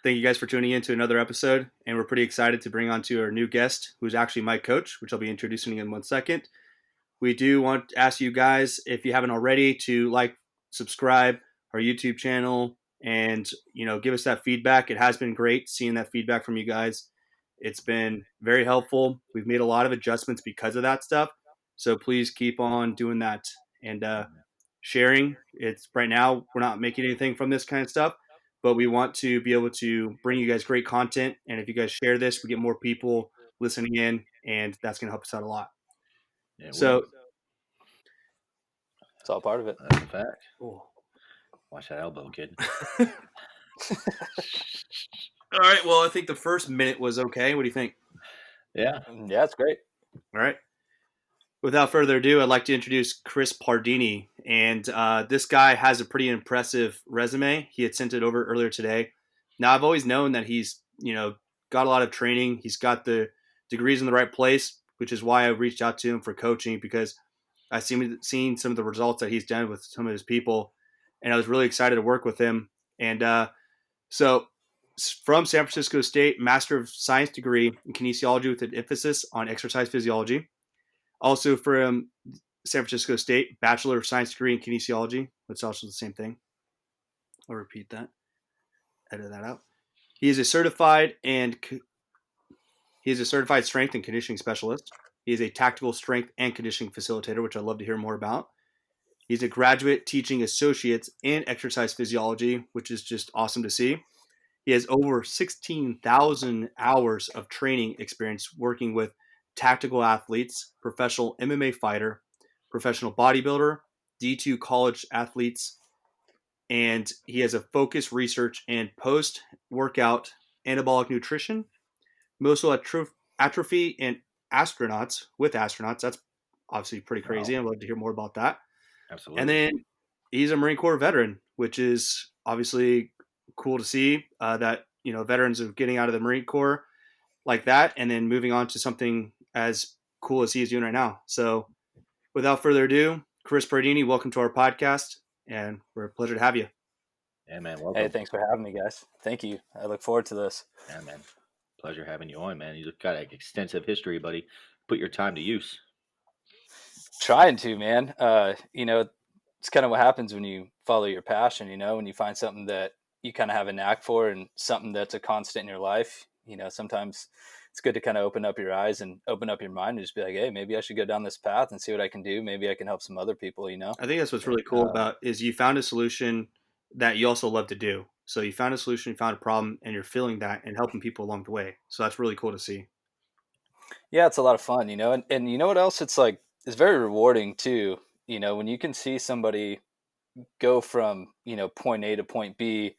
Thank you guys for tuning in to another episode, and we're pretty excited to bring on to our new guest, who's actually my coach, which I'll be introducing in 1 second. We do want to ask you guys, if you haven't already, to like, subscribe our YouTube channel, and give us that feedback. It has been great seeing that feedback from you guys. It's been very helpful. We've made a lot of adjustments because of that stuff, so please keep on doing that and sharing. It's right now we're not making anything from this kind of stuff, but we want to be able to bring you guys great content. And if you guys share this, we get more people listening in, and that's going to help us out a lot. Yeah, So It's all part of it. that's a fact. oh. Watch that elbow, kid. All right. Well, I think the first minute was okay. What do you think? Yeah. Yeah, it's great. All right. Without further ado, I'd like to introduce Chris Pardini. And this guy has a pretty impressive resume. He had sent it over earlier today. Now, I've always known that he's, got a lot of training. He's got the degrees in the right place, which is why I reached out to him for coaching, because I've seen some of the results that he's done with some of his people, and I was really excited to work with him. And so from San Francisco State, Master of Science degree in kinesiology with an emphasis on exercise physiology. Also from San Francisco State, Bachelor of Science degree in kinesiology. That's also the same thing. I'll repeat that. Edit that out. He is a certified strength and conditioning specialist. He is a tactical strength and conditioning facilitator, which I'd love to hear more about. He's a graduate teaching associate in exercise physiology, which is just awesome to see. He has over 16,000 hours of training experience working with tactical athletes, professional MMA fighter, professional bodybuilder, D2 college athletes, and he has a focused research and post-workout anabolic nutrition, muscle atrophy, and astronauts. That's obviously pretty crazy. I'd love to hear more about that. Absolutely. And then he's a Marine Corps veteran, which is obviously cool to see that, veterans of getting out of the Marine Corps like that and then moving on to something as cool as he is doing right now. So without further ado, Chris Pardini, welcome to our podcast, and we're a pleasure to have you. Yeah, man. Welcome. Hey, thanks for having me, guys. Thank you. I look forward to this. Yeah, man. Pleasure having you on, man. You've got an extensive history, buddy. Put your time to use. Trying to, man. It's kind of what happens when you follow your passion, when you find something that you kind of have a knack for and something that's a constant in your life. Sometimes it's good to kind of open up your eyes and open up your mind and just be like, hey, maybe I should go down this path and see what I can do. Maybe I can help some other people, I think that's what's really cool about is you found a solution that you also love to do. So you found a solution, you found a problem, and you're feeling that and helping people along the way. So that's really cool to see. Yeah, it's a lot of fun, and you know what else? It's very rewarding too. When you can see somebody go from, point A to point B,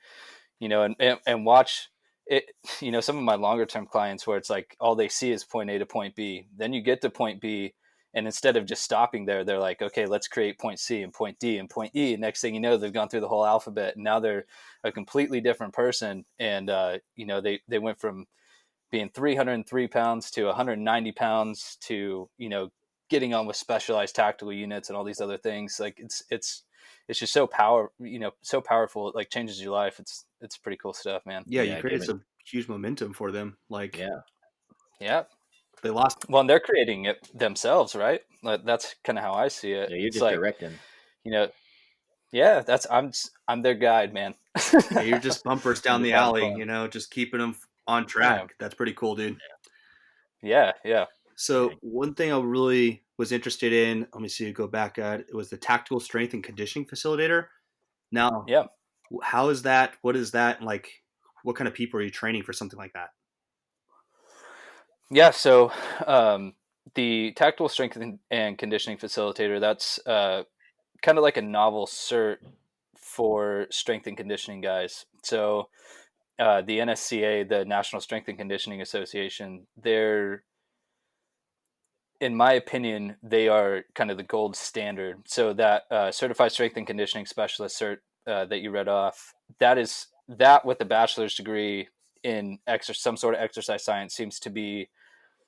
and watch it, some of my longer term clients where it's like all they see is point A to point B. Then you get to point B, and instead of just stopping there, they're like, okay, let's create point C and point D and point E. And next thing you know, they've gone through the whole alphabet, and now they're a completely different person. And they went from being 303 pounds to 190 pounds to getting on with specialized tactical units and all these other things. Like it's just so powerful. It like changes your life. It's pretty cool stuff, man. Yeah, you created some huge momentum for them. Like, yeah, they lost. Well, and they're creating it themselves, right? Like, that's kind of how I see it. Yeah, you're it's just directing. Yeah, I'm their guide, man. Yeah, you're just bumpers down the alley, just keeping them on track. Yeah. That's pretty cool, dude. Yeah. So one thing I really was interested in, let me see, go back at it was the tactical strength and conditioning facilitator. Now, how is that? What is that? And like, what kind of people are you training for something like that? Yeah. So, the tactical strength and conditioning facilitator, that's kind of like a novel cert for strength and conditioning guys. So, the NSCA, the National Strength and Conditioning Association, in my opinion, they are kind of the gold standard. So that certified strength and conditioning specialist cert that you read off, that with a bachelor's degree in some sort of exercise science seems to be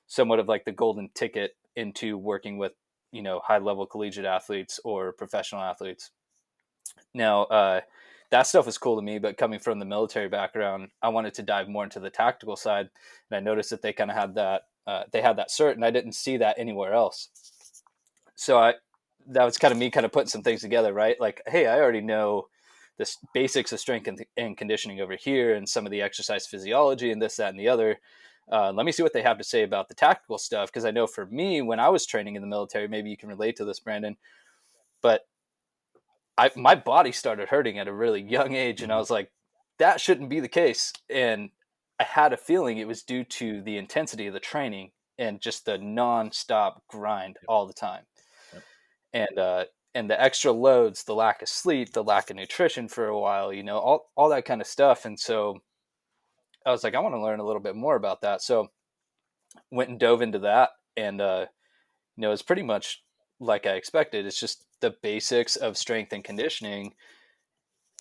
somewhat of like the golden ticket into working with, high level collegiate athletes or professional athletes. Now, that stuff was cool to me. But coming from the military background, I wanted to dive more into the tactical side, and I noticed that they kind of had that. They had that cert, and I didn't see that anywhere else. So that was kind of me kind of putting some things together, right? Like, hey, I already know the basics of strength and conditioning over here, and some of the exercise physiology, and this, that, and the other. Let me see what they have to say about the tactical stuff, because I know for me, when I was training in the military, maybe you can relate to this, Branden, but my body started hurting at a really young age, and I was like, that shouldn't be the case. And I had a feeling it was due to the intensity of the training and just the nonstop grind Yep. all the time. Yep. And the extra loads, the lack of sleep, the lack of nutrition for a while, all that kind of stuff. And so I was like, I want to learn a little bit more about that. So went and dove into that, and it's pretty much like I expected. It's just the basics of strength and conditioning,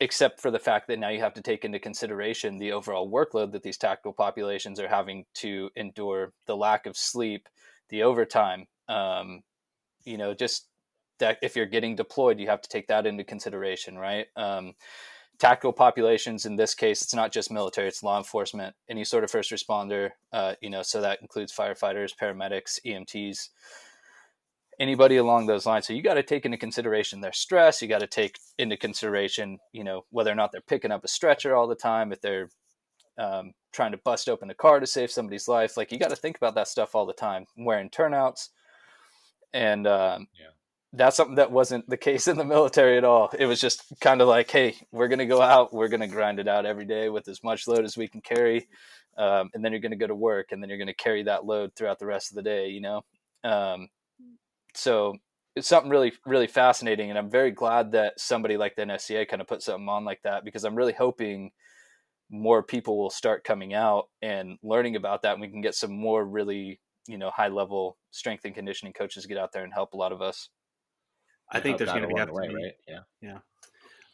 except for the fact that now you have to take into consideration the overall workload that these tactical populations are having to endure, the lack of sleep, the overtime, just that if you're getting deployed, you have to take that into consideration, right? Tactical populations, in this case, it's not just military, it's law enforcement, any sort of first responder, so that includes firefighters, paramedics, EMTs, anybody along those lines. So you got to take into consideration their stress. You got to take into consideration, whether or not they're picking up a stretcher all the time, if they're trying to bust open a car to save somebody's life. Like, you got to think about that stuff all the time, wearing turnouts. And Yeah. that's something that wasn't the case in the military at all. It was just kind of like, hey, we're going to go out, we're going to grind it out every day with as much load as we can carry. And then you're going to go to work, and then you're going to carry that load throughout the rest of the day, So it's something really, really fascinating. And I'm very glad that somebody like the NSCA kind of put something on like that, because I'm really hoping more people will start coming out and learning about that. And we can get some more really, high level strength and conditioning coaches get out there and help a lot of us. I And think help there's guide going to along have the to way, be, right? Yeah. yeah.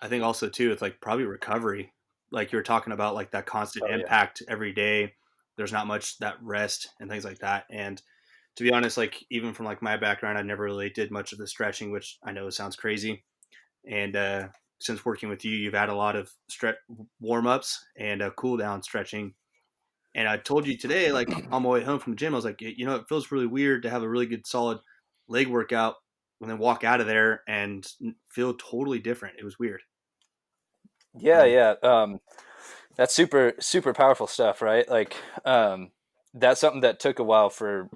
I think also too, it's like probably recovery. Like you were talking about, like that constant Oh yeah. impact every day. There's not much that rest and things like that. And to be honest, like even from like my background, I never really did much of the stretching, which I know sounds crazy. And since working with you, you've had a lot of warm ups and cool down stretching. And I told you today, like on my way home from the gym, I was like, it feels really weird to have a really good solid leg workout and then walk out of there and feel totally different. It was weird. Yeah. Um, Yeah. That's super, super powerful stuff, right? Like, that's something that took a while for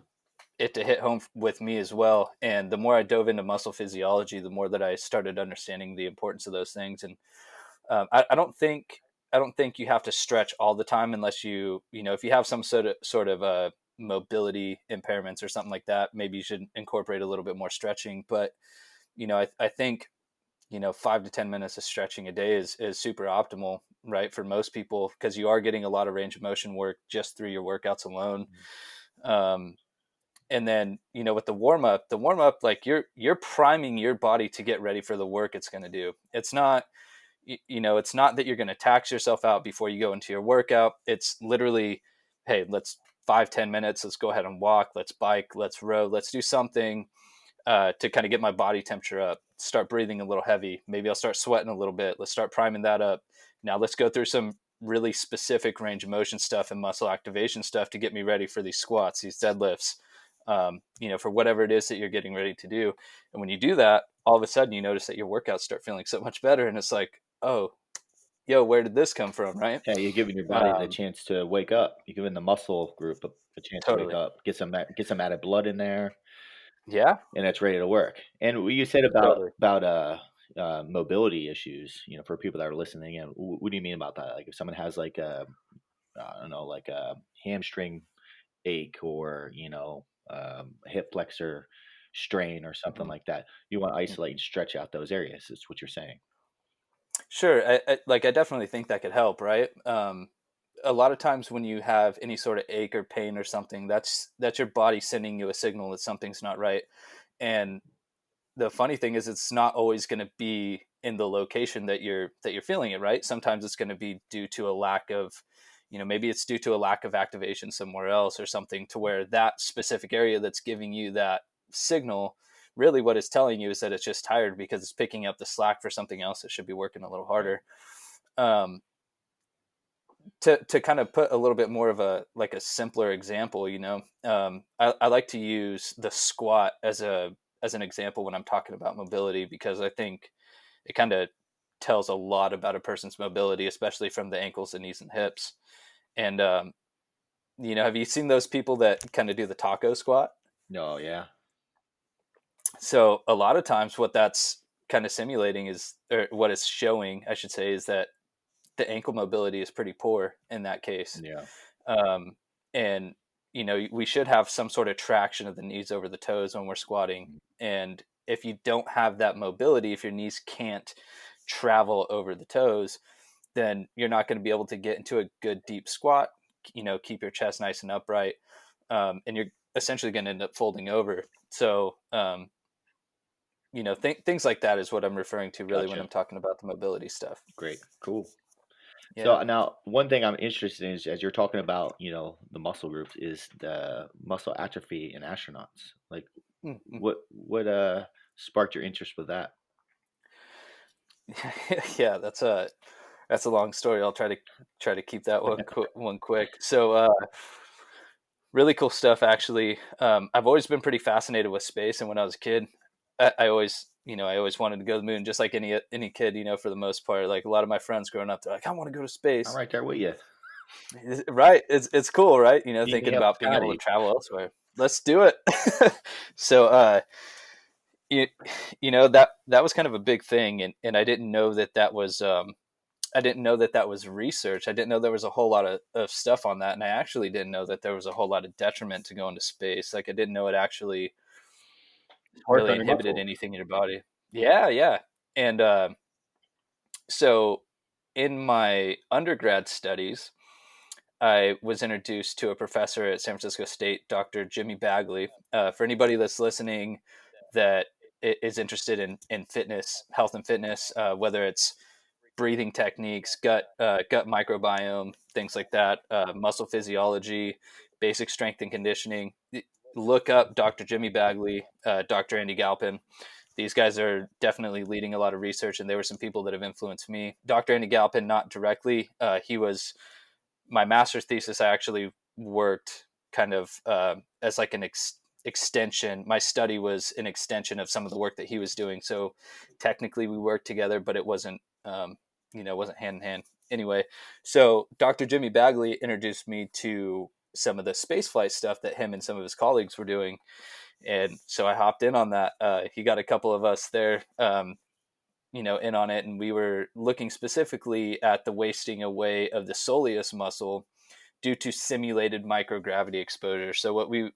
it to hit home with me as well. And the more I dove into muscle physiology, the more that I started understanding the importance of those things. And I don't think you have to stretch all the time, unless if you have some sort of mobility impairments or something like that. Maybe you should incorporate a little bit more stretching. But I think 5 to 10 minutes of stretching a day is super optimal, right, for most people, because you are getting a lot of range of motion work just through your workouts alone. Um, and then with the warm up, like you're priming your body to get ready for the work it's going to do. It's not it's not that you're going to tax yourself out before you go into your workout. It's literally, hey, let's 5-10 minutes, let's go ahead and walk, let's bike, let's row, let's do something to kind of get my body temperature up, start breathing a little heavy, maybe I'll start sweating a little bit, let's start priming that up. Now let's go through some really specific range of motion stuff and muscle activation stuff to get me ready for these squats, these deadlifts, for whatever it is that you're getting ready to do. And when you do that, all of a sudden you notice that your workouts start feeling so much better. And it's like, oh, yo, where did this come from? Right. Yeah, you're giving your body the Um, chance to wake up. You're giving the muscle group a chance to wake totally. up, get some added blood in there, Yeah, and it's ready to work. And what you said about totally. mobility issues, for people that are listening, and what do you mean about that? Like if someone has like a I don't know, like a hamstring ache, or a hip flexor strain or something Mhm. like that, you want to isolate and stretch out those areas. Is what you're saying. Sure. I definitely think that could help. Right. A lot of times when you have any sort of ache or pain or something, that's your body sending you a signal that something's not right. And the funny thing is, it's not always going to be in the location that you're feeling it, right? Sometimes it's going to be due to a lack of, maybe it's due to a lack of activation somewhere else or something, to where that specific area that's giving you that signal, really what it's telling you is that it's just tired, because it's picking up the slack for something else that should be working a little Right. harder. To kind of put a little bit more of a simpler example, I like to use the squat as an example when I'm talking about mobility, because I think it kind of tells a lot about a person's mobility, especially from the ankles and knees and hips. And have you seen those people that kind of do the taco squat? No, yeah. So a lot of times what that's kind of simulating is, or what it's showing, I should say, is that the ankle mobility is pretty poor in that case. Yeah. Um, and, we should have some sort of traction of the knees over the toes when we're squatting. And if you don't have that mobility, if your knees can't travel over the toes, then you're not going to be able to get into a good deep squat, keep your chest nice and upright. And you're essentially going to end up folding over. So, things like that is what I'm referring to really when Gotcha. I'm talking about the mobility stuff. Great. Cool. Yeah. So now, one thing I'm interested in is, as you're talking about, the muscle groups, is the muscle atrophy in astronauts. Like, Mhm. what sparked your interest with that? Yeah, that's a long story. I'll try to keep that one quick. So, really cool stuff, actually. I've always been pretty fascinated with space, and when I was a kid, I always wanted to go to the moon, just like any kid, for the most part. Like a lot of my friends growing up, they're like, I want to go to I'm space. right there with you. Right? It's cool, right? Beam me Thinking up, about being able to Scotty. travel elsewhere. Let's do it. So, you, that was kind of a big thing, and I didn't know that was I didn't know that was research. I didn't know there was a whole lot of stuff on that, and I actually didn't know that there was a whole lot of detriment to going to space. Like I didn't know it actually Work really on your inhibited muscles. anything in your body. Yeah, yeah. And so in my undergrad studies, I was introduced to a professor at San Francisco State, Dr. Jimmy Bagley. For anybody that's listening that is interested in fitness, health and fitness, whether it's breathing techniques, gut microbiome, things like that, muscle physiology, basic strength and conditioning, look up Dr. Jimmy Bagley, Dr. Andy Galpin. These guys are definitely leading a lot of research, and they were some people that have influenced me. Dr. Andy Galpin, not directly. He was my master's thesis. I actually worked kind of as like an extension. My study was an extension of some of the work that he was doing. So technically, we worked together, but it wasn't wasn't hand in hand. Anyway, so Dr. Jimmy Bagley introduced me to some of the spaceflight stuff that him and some of his colleagues were doing, and so I hopped in on that. He got a couple of us there, in on it, and we were looking specifically at the wasting away of the soleus muscle due to simulated microgravity exposure. So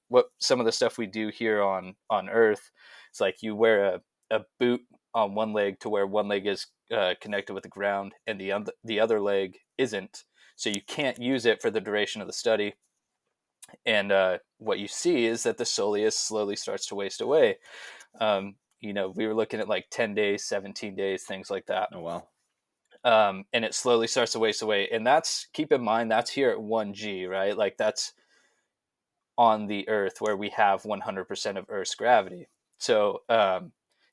what some of the stuff we do here on Earth, it's like you wear a boot on one leg to where one leg is connected with the ground and the other leg isn't. So you can't use it for the duration of the study. And what you see is that the soleus slowly starts to waste away. We were looking at like 10 days, 17 days, things like that. Oh wow. And it slowly starts to waste away. And keep in mind, that's here at 1G, right? Like that's on the Earth where we have 100% of Earth's gravity. So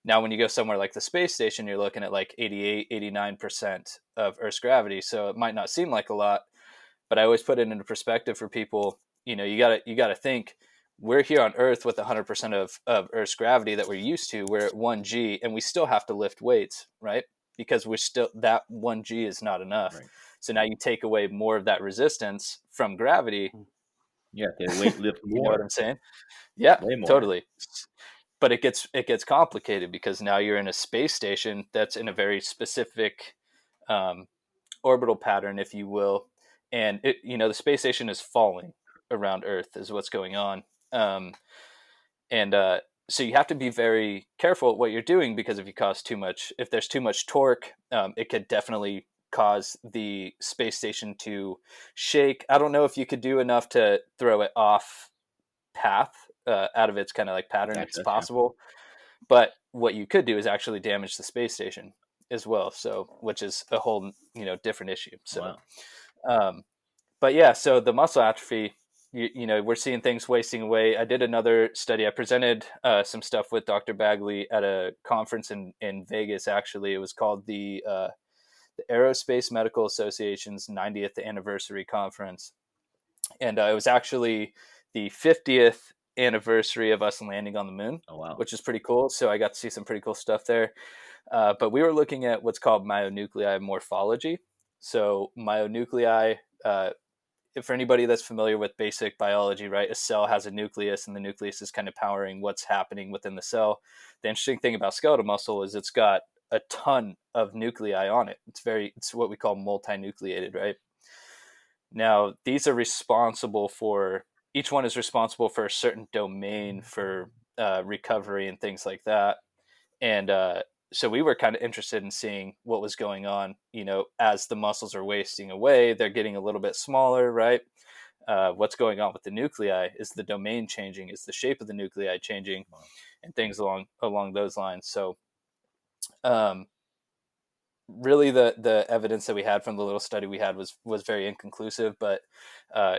now when you go somewhere like the space station, you're looking at like 88, 89% of Earth's gravity. So it might not seem like a lot, but I always put it into perspective for people. You gotta think, we're here on Earth with 100% of Earth's gravity that we're used to. We're at 1G and we still have to lift weights, right? Because we're still, that 1G is not enough. Right. So now you take away more of that resistance from gravity. Yeah, they weight lift You know what more, I'm saying? Yeah, way more. totally. But it gets complicated because now you're in a space station that's in a very specific um, orbital pattern, if you will, and the space station is falling around Earth is what's going on, and so you have to be very careful at what you're doing, because if there's too much torque, it could definitely cause the space station to shake. I don't know if you could do enough to throw it off path, out of its kind of like pattern. It's Gotcha. Yeah. possible, but what you could do is actually damage the space station as well. So, which is a whole different issue. So, Wow. um, but yeah, so the muscle atrophy, we're seeing things wasting away. I did another study. I presented some stuff with Dr. Bagley at a conference in Vegas. Actually, it was called the the Aerospace Medical Association's 90th anniversary conference. And it was actually the 50th anniversary of us landing on the moon, Oh, wow. which is pretty cool. So I got to see some pretty cool stuff there. But we were looking at what's called myonuclei morphology. So myonuclei, for anybody that's familiar with basic biology, right, a cell has a nucleus, and the nucleus is kind of powering what's happening within the cell. The interesting thing about skeletal muscle is it's got a ton of nuclei on it. It's what we call multinucleated, right? Now, these are responsible for, each one is responsible for a certain domain for recovery and things like that. And so we were kind of interested in seeing what was going on, as the muscles are wasting away, they're getting a little bit smaller, right? What's going on with the nuclei? Is the domain changing? Is the shape of the nuclei changing? And things along those lines. So really the evidence that we had from the little study we had was very inconclusive, but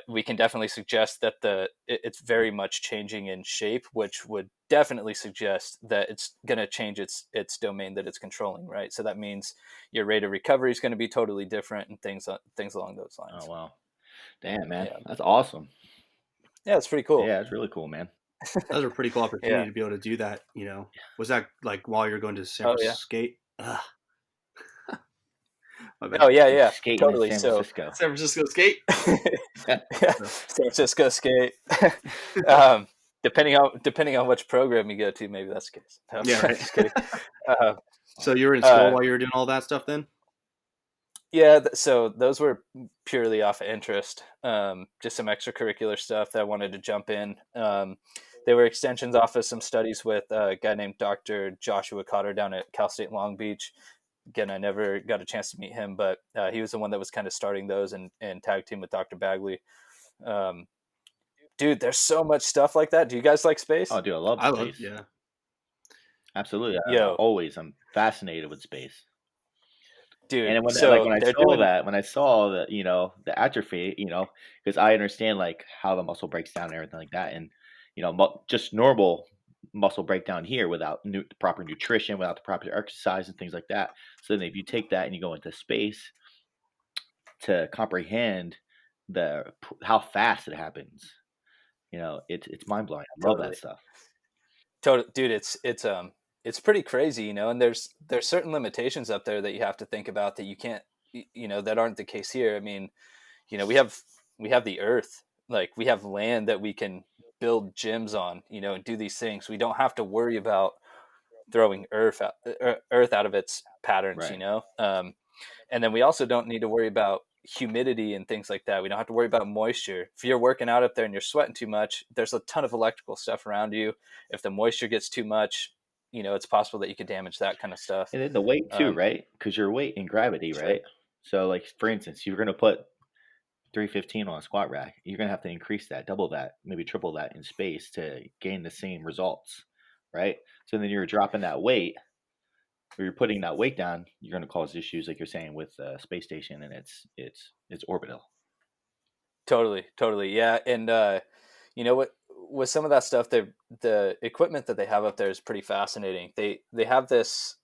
we can definitely suggest that it's very much changing in shape, which would definitely suggest that it's going to change its domain that it's controlling, right? So that means your rate of recovery is going to be totally different and things along those lines. Oh, wow. Damn, man. Yeah. That's awesome. Yeah, it's pretty cool. Yeah, it's really cool, man. That was a pretty cool opportunity Yeah. to be able to do that. Was that like while you're going to San Oh, yeah. Francisco skate? My bad. Oh, yeah, Skating totally. in San Francisco. San Francisco skate. Yeah, San Francisco skate. Depending on which program you go to, maybe that's the case. No, Yeah, right. just kidding. So you were in school while you were doing all that stuff then? Yeah, so those were purely off of interest, just some extracurricular stuff that I wanted to jump in. They were extensions off of some studies with a guy named Dr. Joshua Cotter down at Cal State Long Beach. Again, I never got a chance to meet him, but he was the one that was kind of starting those and tag team with Dr. Bagley. Dude, there's so much stuff like that. Do you guys like space? Oh, dude, I love space. Yeah. Absolutely. I'm fascinated with space. Dude, And when so when I saw that, the atrophy, because I understand like how the muscle breaks down and everything like that, and just normal muscle breakdown here without proper nutrition, without the proper exercise and things like that. So then if you take that and you go into space to comprehend how fast it happens, it's mind blowing. I love that stuff. Dude, it's pretty crazy, and there's certain limitations up there that you have to think about that you can't, that aren't the case here. I mean, we have the earth, like we have land that we can build gyms on, and do these things. We don't have to worry about throwing earth out of its patterns, Right. and then we also don't need to worry about humidity and things like that. We don't have to worry about moisture. If you're working out up there and you're sweating too much, there's a ton of electrical stuff around you. If the moisture gets too much, it's possible that you could damage that kind of stuff. And then the weight too, right? Because your weight and gravity, Sure. right? So like for instance, you're gonna put 315 on a squat rack, you're gonna have to increase that, double that, maybe triple that in space to gain the same results, right? So then you're dropping that weight, or you're putting that weight down, you're gonna cause issues like you're saying with the space station, and it's orbital. Totally, yeah. And what, with some of that stuff, the equipment that they have up there is pretty fascinating. They have this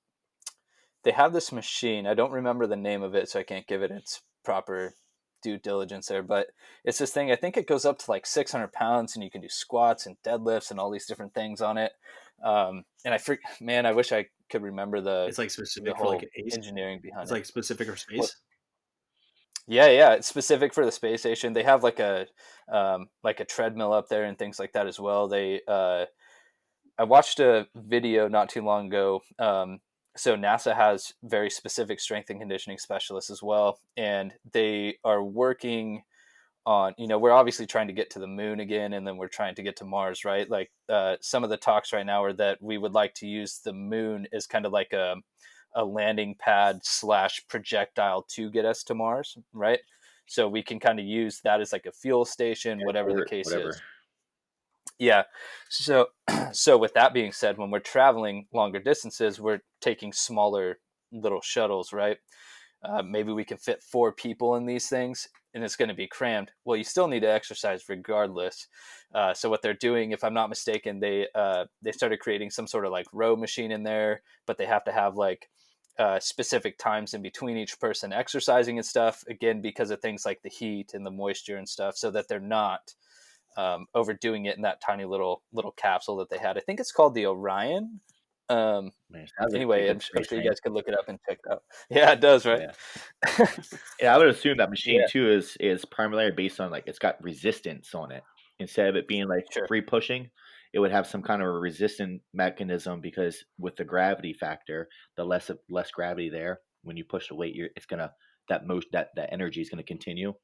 machine. I don't remember the name of it, so I can't give it its proper due diligence there, but it's this thing. I think it goes up to like 600 pounds, and you can do squats and deadlifts and all these different things on it. And I wish I could remember It's like the specific for whole like an ace. engineering behind It's it. like specific for space. Yeah, it's specific for the space station. They have like a treadmill up there and things like that as well. I watched a video not too long ago. So NASA has very specific strength and conditioning specialists as well, and they are working on, we're obviously trying to get to the moon again, and then we're trying to get to Mars, right? Like some of the talks right now are that we would like to use the moon as kind of like a landing pad / projectile to get us to Mars, right? So we can kind of use that as like a fuel station, whatever the case is. Yeah. So with that being said, when we're traveling longer distances, we're taking smaller little shuttles, right? Maybe we can fit 4 people in these things, and it's going to be crammed. Well, you still need to exercise regardless. So what they're doing, if I'm not mistaken, they started creating some sort of like row machine in there, but they have to have like specific times in between each person exercising and stuff, again because of things like the heat and the moisture and stuff, so that they're not overdoing it in that tiny little capsule that they had. I think it's called the Orion. Man, sounds like a pretty Anyway, good I'm space sure you thing. guys could look it up and check it out. Yeah, it does, right? Yeah. Yeah, I would assume that machine Yeah, too is primarily based on like it's got resistance on it. Instead of it being like sure. free pushing, it would have some kind of a resistant mechanism because with the gravity factor, the less gravity there, when you push the weight, it's gonna that energy is gonna continue.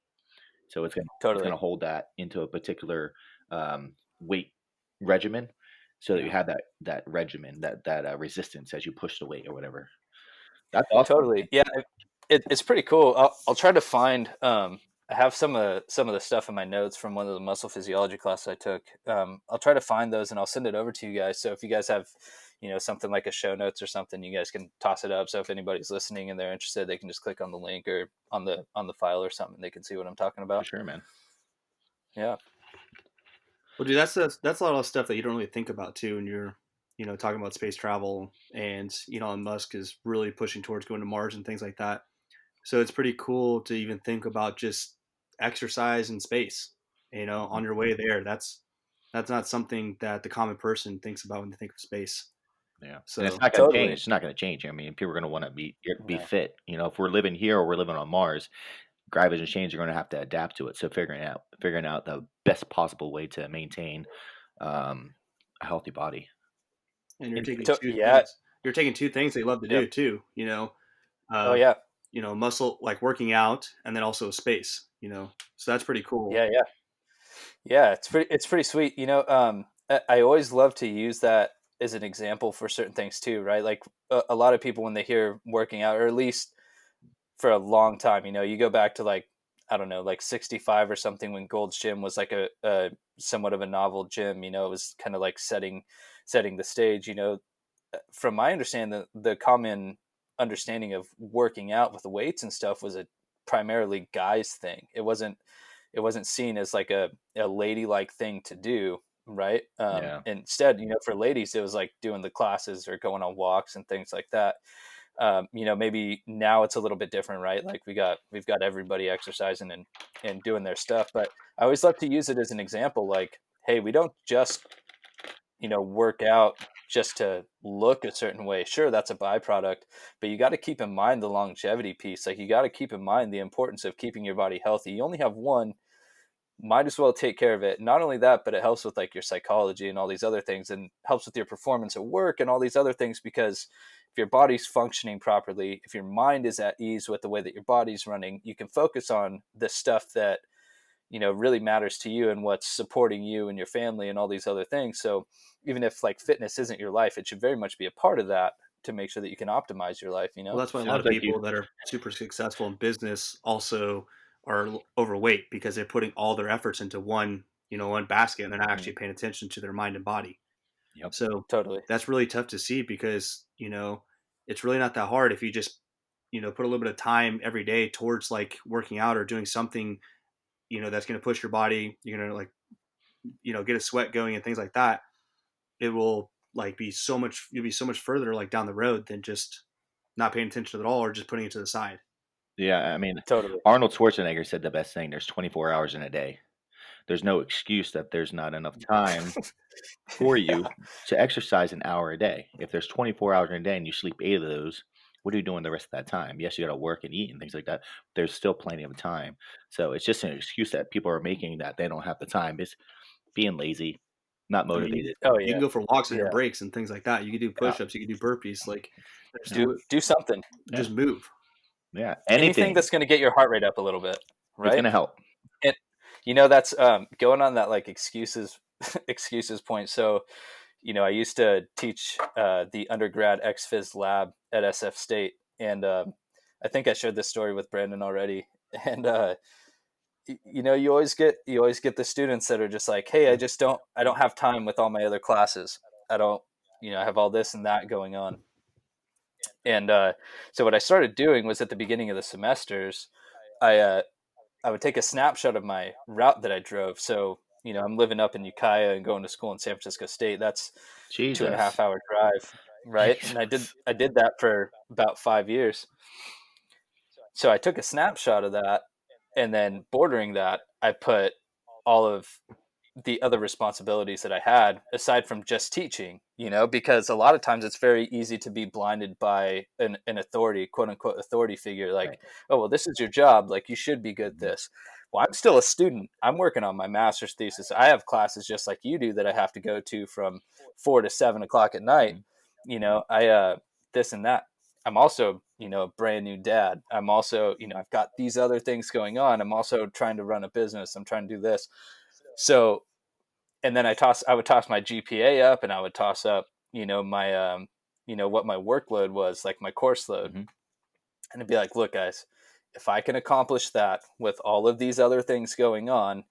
So it's Totally. gonna hold that into a particular weight regimen, so that you Yeah. have that regimen that resistance as you push the weight or whatever. That's awesome. Totally. Yeah, it's pretty cool. I'll try to find. I have some of the stuff in my notes from one of the muscle physiology classes I took. I'll try to find those and I'll send it over to you guys. So if you guys have, something like a show notes or something, you guys can toss it up. So if anybody's listening and they're interested, they can just click on the link or on the file or something. They can see what I'm talking For about. sure, man. Yeah. Well, dude, that's a lot of stuff that you don't really think about too when you're, talking about space travel. And Elon Musk is really pushing towards going to Mars and things like that. So it's pretty cool to even think about just exercise in space. On your way there, that's not something that the common person thinks about when they think of space. Yeah, and it's So not going to change. Totally. It's not going to change. I mean, people are going to want to be No. fit. If we're living here or we're living on Mars, gravity and change are going to have to adapt to it. So figuring out the best possible way to maintain a healthy body. and you're And taking to, two yeah. things. You're taking two things they love to Yep. do too. Oh Uh, yeah. muscle like working out, and then also space. So that's pretty cool. Yeah. Yeah. Yeah, it's pretty sweet. I always love to use that as an example for certain things too, right? Like a lot of people when they hear working out, or at least for a long time, you go back to like I don't know, like 65 or something when Gold's Gym was like a somewhat of a novel gym. It was kind of like setting the stage. From my understanding, the common understanding of working out with weights and stuff was a primarily guys thing. It wasn't seen as like a ladylike thing to do, right? Yeah, Instead, for ladies, it was like doing the classes or going on walks and things like that. Maybe now it's a little bit different, right? Like we've got everybody exercising and doing their stuff, but I always love to use it as an example. Like, hey, we don't just work out just to look a certain way. Sure, that's a byproduct, but you got to keep in mind the longevity piece. Like you got to keep in mind the importance of keeping your body healthy. You only have one, might as well take care of it. Not only that, but it helps with like your psychology and all these other things, and helps with your performance at work and all these other things, because if your body's functioning properly, if your mind is at ease with the way that your body's running, you can focus on the stuff that really matters to you and what's supporting you and your family and all these other things. So even if like fitness isn't your life, it should very much be a part of that to make sure that you can optimize your life. Well, that's why a lot sounds of like you. people that are super successful in business also are overweight because they're putting all their efforts into one basket, and they're not Mm, actually paying attention to their mind and body. Yep. So totally. that's really tough to see because, it's really not that hard if you just, put a little bit of time every day towards like working out or doing something, that's going to push your body. You're going to like, get a sweat going and things like that. It will like you'll be so much further like down the road than just not paying attention at all or just putting it to the side. Yeah, I mean, Totally. Arnold Schwarzenegger said the best thing. There's 24 hours in a day. There's no excuse that there's not enough time for you Yeah. to exercise an hour a day. If there's 24 hours in a day and you sleep 8 of those, what are you doing the rest of that time? Yes, you got to work and eat and things like that. There's still plenty of time. So it's just an excuse that people are making that they don't have the time. It's being lazy, not I mean, motivated. Oh you yeah. can go for walks on your Yeah. breaks and things like that. You can do Yeah, push-ups, you can do burpees. Like, yeah, Do something. yeah, just move. yeah. Anything Anything that's going to get your heart rate up a little bit, is right? going to help. And that's going on that like excuses excuses point. So I used to teach the undergrad ex-phys lab at SF State, and I think I shared this story with Branden already. And you always get the students that are just like, hey, I don't have time with all my other classes. I don't, I have all this and that going on. And so what I started doing was at the beginning of the semesters, I would take a snapshot of my route that I drove. So, I'm living up in Ukiah and going to school in San Francisco State. That's two and a Jesus. half hour drive. right? And I did that for about 5 years. So I took a snapshot of that, and then bordering that, I put all of the other responsibilities that I had aside from just teaching, because a lot of times it's very easy to be blinded by an authority, quote unquote, authority figure. Like, Right. oh, well, this is your job. Like, you should be good at Mhm. this. Well, I'm still a student. I'm working on my master's thesis. I have classes just like you do that I have to go to from 4 to 7 o'clock at night. Mhm. This and that. I'm also, a brand new dad. I'm also, I've got these other things going on. I'm also trying to run a business. I'm trying to do this. So, and then I would toss my GPA up, and I would toss up, my, what my workload was, like my course load. Mhm. And it'd be like, look, guys, if I can accomplish that with all of these other things going on,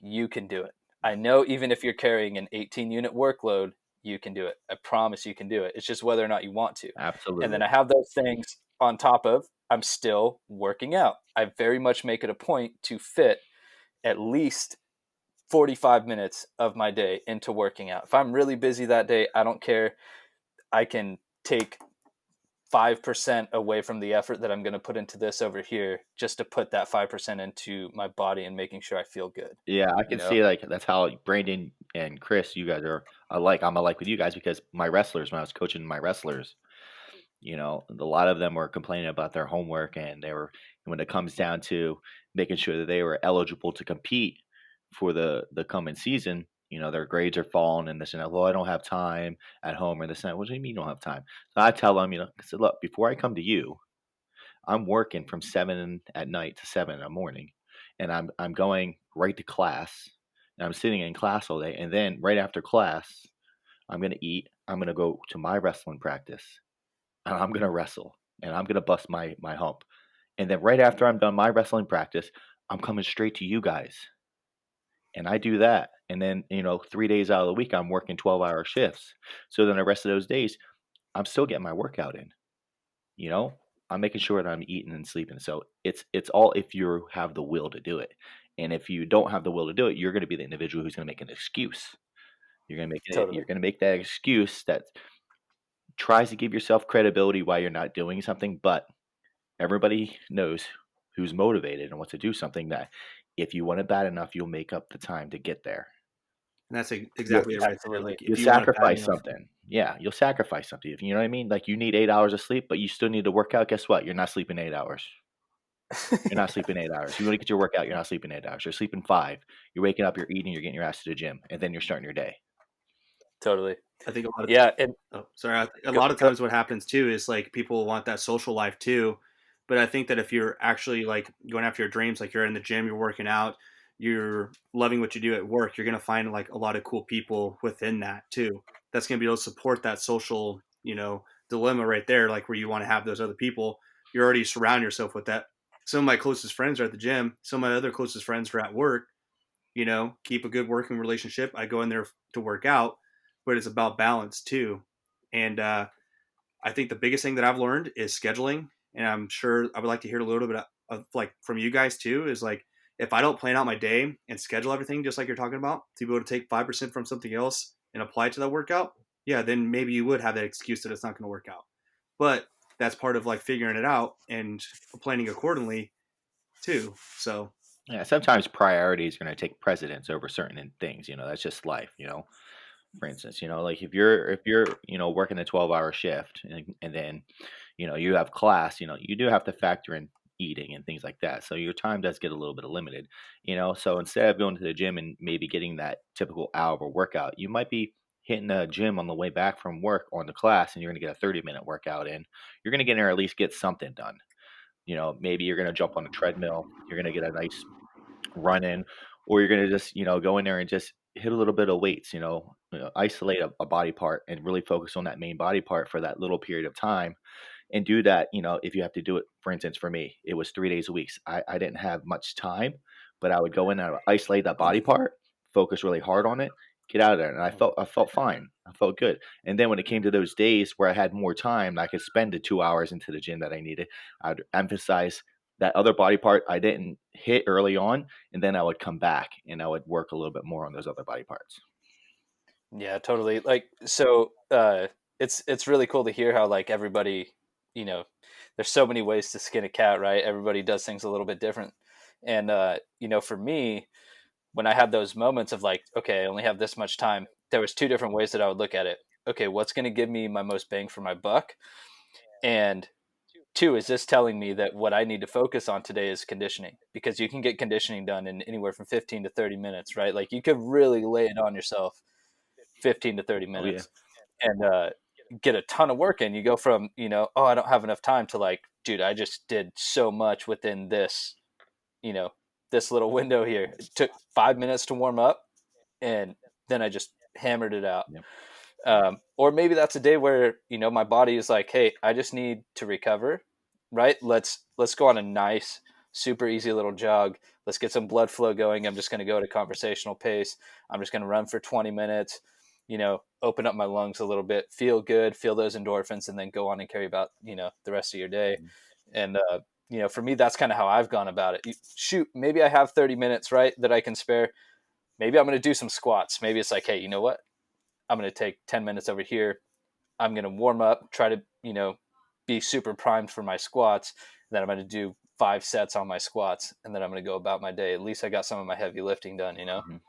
you can do it. I know even if you're carrying an 18 unit workload, you can do it. I promise you can do it. It's just whether or not you want to. And then Absolutely. I have those things on top of I'm still working out. I very much make it a point to fit at least 45 minutes of my day into working out. If I'm really busy that day, I don't care. I can take 5% away from the effort that I'm going to put into this over here just to put that 5% into my body and making sure I feel good, Yeah, I you can know? see like that's how Brandon and Chris, you guys are alike. I'm alike with you guys because my wrestlers, when I was coaching my wrestlers, a lot of them were complaining about their homework, and they were when it comes down to making sure that they were eligible to compete for the coming season, their grades are falling and this and that. Well, I don't have time at home or this and that. What do you mean you don't have time? So I tell them, I said, look, before I come to you, I'm working from 7 at night to 7 in the morning, and I'm going right to class, and I'm sitting in class all day, and then right after class, I'm gonna eat. I'm gonna go to my wrestling practice, and I'm gonna wrestle, and I'm gonna bust my hump, and then right after I'm done my wrestling practice, I'm coming straight to you guys, and I do that, and then 3 days out of the week I'm working 12-hour shifts, so then the rest of those days I'm still getting my workout in. You know, I'm making sure that I'm eating and sleeping. So it's all if you have the will to do it. And if you don't have the will to do it, you're going to be the individual who's going to make an excuse. Totally. You're going to make that excuse that tries to give yourself credibility why you're not doing something, but everybody knows who's motivated and wants to do something that if you want it bad enough, you'll make up the time to get there. And that's You'll exactly it right there. Absolutely. Like you'll if you want it bad sacrifice enough, something. Yeah, you'll sacrifice something. If you know what I mean? Like you need 8 hours of sleep, but you still need to work out. Guess what? You're not sleeping 8 hours. You're not sleeping 8 hours. You want to get your workout, you're not sleeping 8 hours. You're sleeping five. You're waking up, you're eating, you're getting your ass to the gym, and then you're starting your day. Totally. I think a lot of Yeah. And oh, sorry. A go, lot of go. times, what happens too is like people want that social life too, but I think that if you're actually like going after your dreams, like you're in the gym, you're working out, you're loving what you do at work, you're gonna find like a lot of cool people within that too. That's gonna be able to support that social, dilemma right there, like where you want to have those other people. You already surround yourself with that. Some of my closest friends are at the gym. Some of my other closest friends are at work. Keep a good working relationship. I go in there to work out, but it's about balance too. And I think the biggest thing that I've learned is scheduling. And I'm sure I would like to hear a little bit of like from you guys too, is like, if I don't plan out my day and schedule everything, just like you're talking about, to be able to take 5% from something else and apply it to that workout, yeah, then maybe you would have that excuse that it's not going to work out. But that's part of like figuring it out and planning accordingly too. So Yeah, sometimes priorities are going to take precedence over certain things. That's just life. For instance, like if you're working a 12-hour shift and then you have class, you do have to factor in eating and things like that. So your time does get a little bit limited. So instead of going to the gym and maybe getting that typical hour workout, you might be hitting the gym on the way back from work on the class, and you're going to get a 30-minute workout in. You're going to get in there, at least get something done. Maybe you're going to jump on a treadmill, you're going to get a nice run in, or you're going to just go in there and just hit a little bit of weights. Isolate a body part and really focus on that main body part for that little period of time, and do that. If you have to do it, for instance, for me, it was 3 days a week. I didn't have much time, but I would go in and I would isolate that body part, focus really hard on it, get out of there. And I felt fine. I felt good. And then when it came to those days where I had more time, I could spend the 2 hours into the gym that I needed. I'd emphasize that other body part I didn't hit early on, and then I would come back and I would work a little bit more on those other body parts. Yeah, totally. Like, so it's really cool to hear how like everybody, you know, there's so many ways to skin a cat, right? Everybody does things a little bit different. And you know, for me, when I had those moments of like, okay, I only have this much time, there was two different ways that I would look at it. Okay, what's going to give me my most bang for my buck? And two, is this telling me that what I need to focus on today is conditioning? Because you can get conditioning done in anywhere from 15 to 30 minutes, right? Like you could really lay it on yourself 15 to 30 Oh yeah. minutes and get a ton of work in. You go from, you know, oh, I don't have enough time to like, dude, I just did so much within this, you know, this little window here. It took 5 minutes to warm up and then I just hammered it out. Yep. Or maybe that's a day where, you know, my body is like, hey, I just need to recover, right? Let's go on a nice, super easy little jog. Let's get some blood flow going. I'm just going to go at a conversational pace. I'm just going to run for 20 minutes, you know, open up my lungs a little bit, feel good, feel those endorphins, and then go on and carry about, you know, the rest of your day. Mhm. And, you know, for me, that's kind of how I've gone about it. Shoot, maybe I have 30 minutes, right, that I can spare. Maybe I'm going to do some squats. Maybe it's like, hey, you know what? I'm going to take 10 minutes over here. I'm going to warm up, try to, you know, be super primed for my squats. Then I'm going to do 5 sets on my squats. And then I'm going to go about my day. At least I got some of my heavy lifting done, you know? Mhm.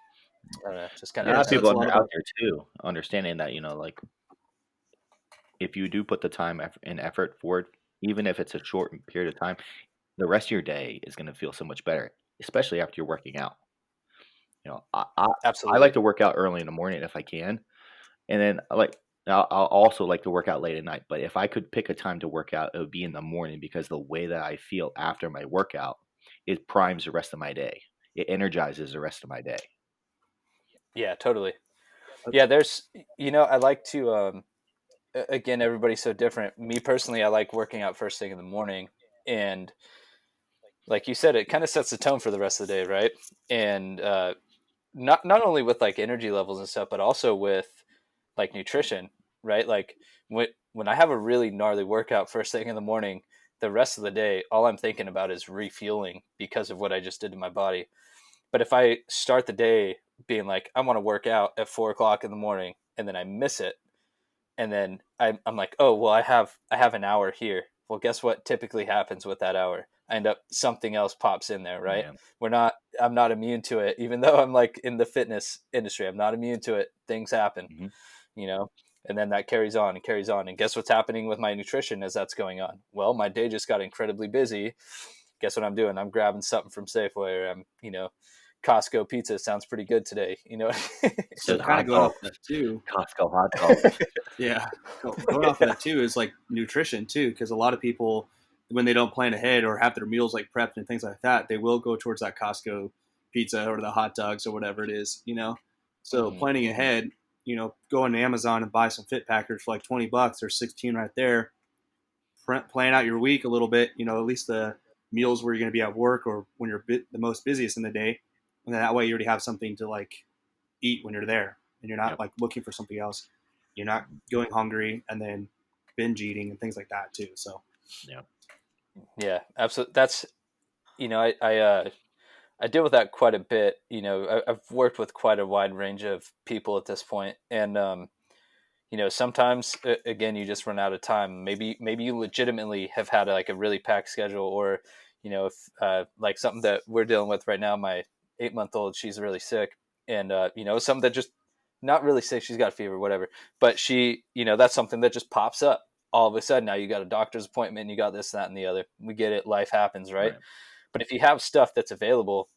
I don't know, just kind A of Yeah, lot of so depends. it's people a lot out about there too, understanding that, you know, like if you do put the time and effort forward, even if it's a short period of time, the rest of your day is going to feel so much better, especially after you're working out. You know, I Absolutely. like to work out early in the morning if I can, and then I'll also like to work out late at night. But if I could pick a time to work out, it would be in the morning because the way that I feel after my workout, it primes the rest of my day. It energizes the rest of my day. Yeah, totally. Yeah, there's, you know, I like to, again, everybody's so different. Me personally, I like working out first thing in the morning. And like you said, it kind of sets the tone for the rest of the day, right? And not only with like energy levels and stuff, but also with like nutrition, right? Like when I have a really gnarly workout first thing in the morning, the rest of the day, all I'm thinking about is refueling because of what I just did to my body. But if I start the day being like, I want to work out at 4 o'clock in the morning, and then I miss it, and then I'm like, oh well, I have an hour here. Well, guess what typically happens with that hour? I end up something else pops in there, right? Yeah. We're not I'm not immune to it, even though I'm like in the fitness industry. I'm not immune to it. Things happen, Hmm. you know, and then that carries on and carries on. And guess what's happening with my nutrition as that's going on? Well, my day just got incredibly busy. Guess what I'm doing? I'm grabbing something from Safeway, or I'm, you know, Costco pizza sounds pretty good today, you know. so Those kind of hot going off dogs, that too. Costco hot dogs. Yeah, going off of that too is like nutrition too, because a lot of people when they don't plan ahead or have their meals like prepped and things like that, they will go towards that Costco pizza or the hot dogs or whatever it is, you know. So Hmm. planning Hmm. ahead, you know, go on Amazon and buy some fit packers for like $20. There's 16 right there. Plan out your week a little bit, you know, at least the meals where you're going to be at work or when you're the most busiest in the day, and then that way you already have something to like eat when you're there, and you're not Yep. like looking for something else. You're not going hungry and then binge eating and things like that too. So Yep. Yeah, absolutely. That's, you know, I deal with that quite a bit. You know, I've worked with quite a wide range of people at this point, and you know, sometimes again, you just run out of time. Maybe you legitimately have had like a really packed schedule, or you know, if like something that we're dealing with right now, my 8 month old, she's really sick, and you know, something that just not really sick, she's got a fever, whatever, but she, you know, that's something that just pops up all of a sudden. Now you got a doctor's appointment, you got this, that, and the other. We get it, life happens, right? Right. But if you have stuff that's available,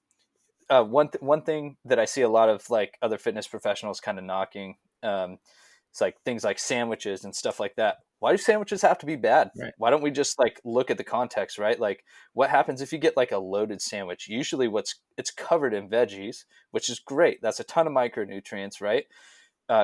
one thing that I see a lot of like other fitness professionals kind of knocking, it's like things like sandwiches and stuff like that. Why do sandwiches have to be bad? Right. Why don't we just like look at the context, right? Like what happens if you get like a loaded sandwich? Usually it's covered in veggies, which is great. That's a ton of micronutrients, right?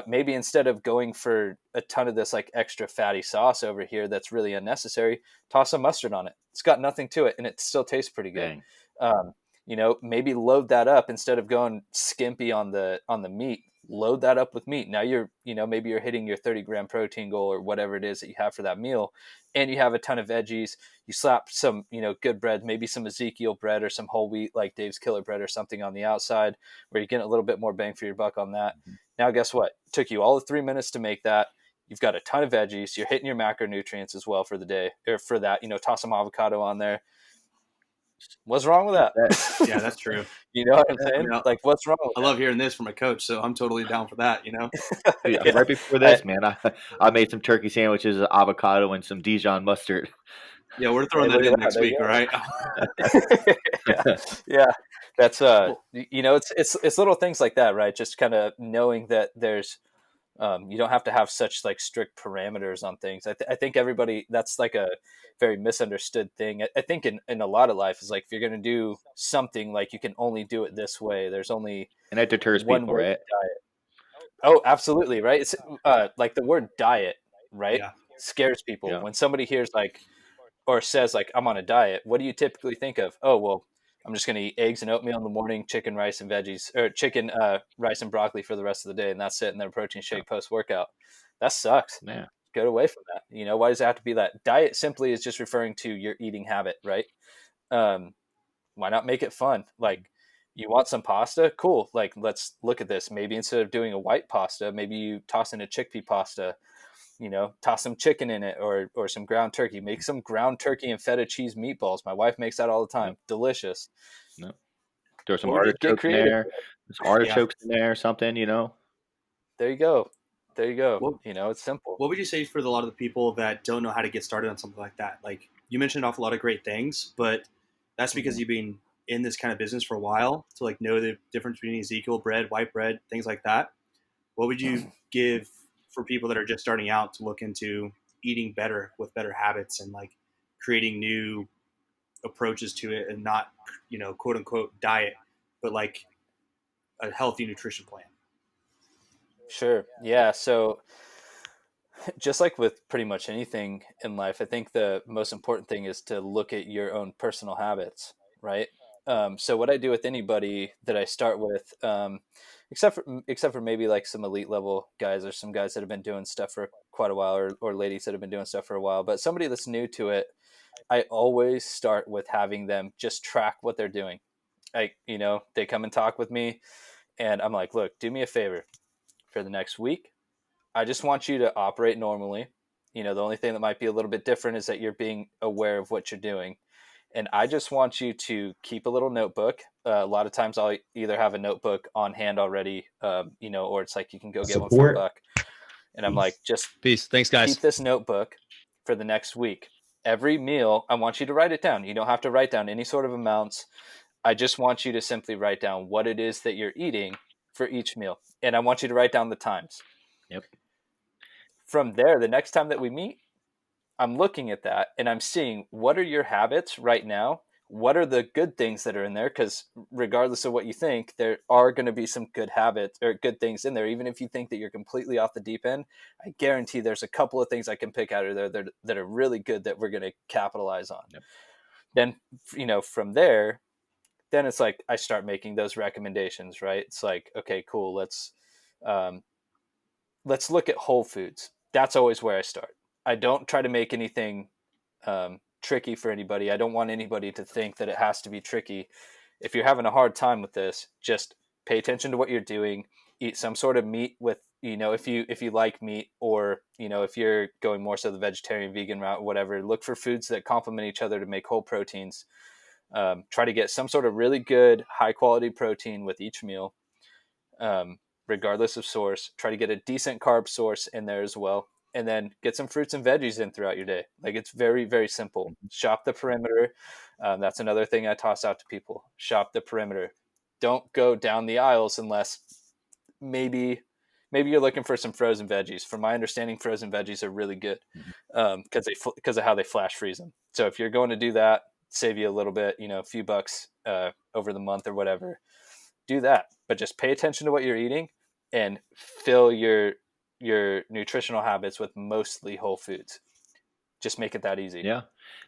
Maybe instead of going for a ton of this like extra fatty sauce over here that's really unnecessary, toss some mustard on it. It's got nothing to it and it still tastes pretty good. Bang. Um, you know, maybe load that up instead of going skimpy on the meat. Load that up with meat. Now you're, you know, maybe you're hitting your 30-gram protein goal or whatever it is that you have for that meal, and you have a ton of veggies. You slap some, you know, good bread, maybe some Ezekiel bread or some whole wheat like Dave's Killer bread or something on the outside, where you're getting a little bit more bang for your buck on that. Mhm. Now, guess what? It took you all of 3 minutes to make that. You've got a ton of veggies. You're hitting your macronutrients as well for the day, or for that, toss some avocado on there. What's wrong with that? Yeah, that's true. You know what I'm I saying? mean, Like, what's wrong with I love hearing this from a coach, so I'm totally down for that. Dude, yeah. right before this, man, I made some turkey sandwiches, avocado, and some Dijon mustard. Yeah, we're Hey, throwing that look in at that. next There you week. All right. go. yeah. Yeah. That's Cool. it's little things like that, right? Just kind of knowing that there's you don't have to have such like strict parameters on things. I think everybody, that's like a very misunderstood thing. I think in a lot of life is like, if you're going to do something, like you can only do it this way. There's only And that deters one people, way to right? diet. Oh, absolutely. Right. It's like the word diet, right? Yeah. Scares people. Yeah. When somebody hears like, or says like, I'm on a diet, what do you typically think of? Oh, well, I'm just going to eat eggs and oatmeal in the morning, chicken, rice, and veggies, or chicken, rice, and broccoli for the rest of the day, and that's it. And then a protein Yeah. shake post workout. That sucks. Yeah. Get away from that. Why does it have to be that? Diet simply is just referring to your eating habit, right? Um, why not make it fun? Like, you want some pasta? Cool. Like, let's look at this. Maybe instead of doing a white pasta, maybe you toss in a chickpea pasta. Toss some chicken in it, or some ground turkey. Make some ground turkey and feta cheese meatballs. My wife makes that all the Yep. time. Delicious. Yep. Throw some What would you? Get artichokes in creative. there. There's Yeah. artichokes in there or something, There you go. There you go. What It's simple. What would you say for a lot of the people that don't know how to get started on something like that? Like you mentioned off a lot of great things, but that's because Mhm. you've been in this kind of business for a while to like know the difference between Ezekiel bread, white bread, things like that. What would you give for people that are just starting out to look into eating better with better habits and like creating new approaches to it and not, quote unquote diet, but like a healthy nutrition plan? Sure. Yeah. So, just like with pretty much anything in life, I think the most important thing is to look at your own personal habits, right? So what I do with anybody that I start with, except for maybe like some elite level guys, or some guys that have been doing stuff for quite a while, or ladies that have been doing stuff for a while, but somebody that's new to it, I always start with having them just track what they're doing. They come and talk with me, and I'm like, look, do me a favor for the next week. I just want you to operate normally. The only thing that might be a little bit different is that you're being aware of what you're doing. And I just want you to keep a little notebook. A lot of times I'll either have a notebook on hand already, or it's like you can go get one for a Support. buck. And I'm like, just Peace. Thanks, guys. keep this notebook for the next week. Every meal, I want you to write it down. You don't have to write down any sort of amounts. I just want you to simply write down what it is that you're eating for each meal. And I want you to write down the times. Yep. From there, the next time that we meet, I'm looking at that and I'm seeing, what are your habits right now? What are the good things that are in there? Because regardless of what you think, there are going to be some good habits or good things in there. Even if you think that you're completely off the deep end, I guarantee there's a couple of things I can pick out of there that are really good that we're going to capitalize on. Yep. Then, from there, then it's like I start making those recommendations, right? It's like, okay, cool. Let's look at whole foods. That's always where I start. I don't try to make anything tricky for anybody. I don't want anybody to think that it has to be tricky. If you're having a hard time with this, just pay attention to what you're doing. Eat some sort of meat with, if you like meat, or if you're going more so the vegetarian, vegan route, whatever. Look for foods that complement each other to make whole proteins. Try to get some sort of really good, high quality protein with each meal. Regardless of source, try to get a decent carb source in there as well, and then get some fruits and veggies in throughout your day. Like, it's very, very simple. Shop the perimeter. That's another thing I toss out to people. Shop the perimeter. Don't go down the aisles unless maybe you're looking for some frozen veggies. From my understanding, frozen veggies are really good because of how they flash freeze them. So if you're going to do that, save you a little bit, a few bucks over the month or whatever, do that. But just pay attention to what you're eating and fill your nutritional habits with mostly whole foods. Just make it that easy. Yeah,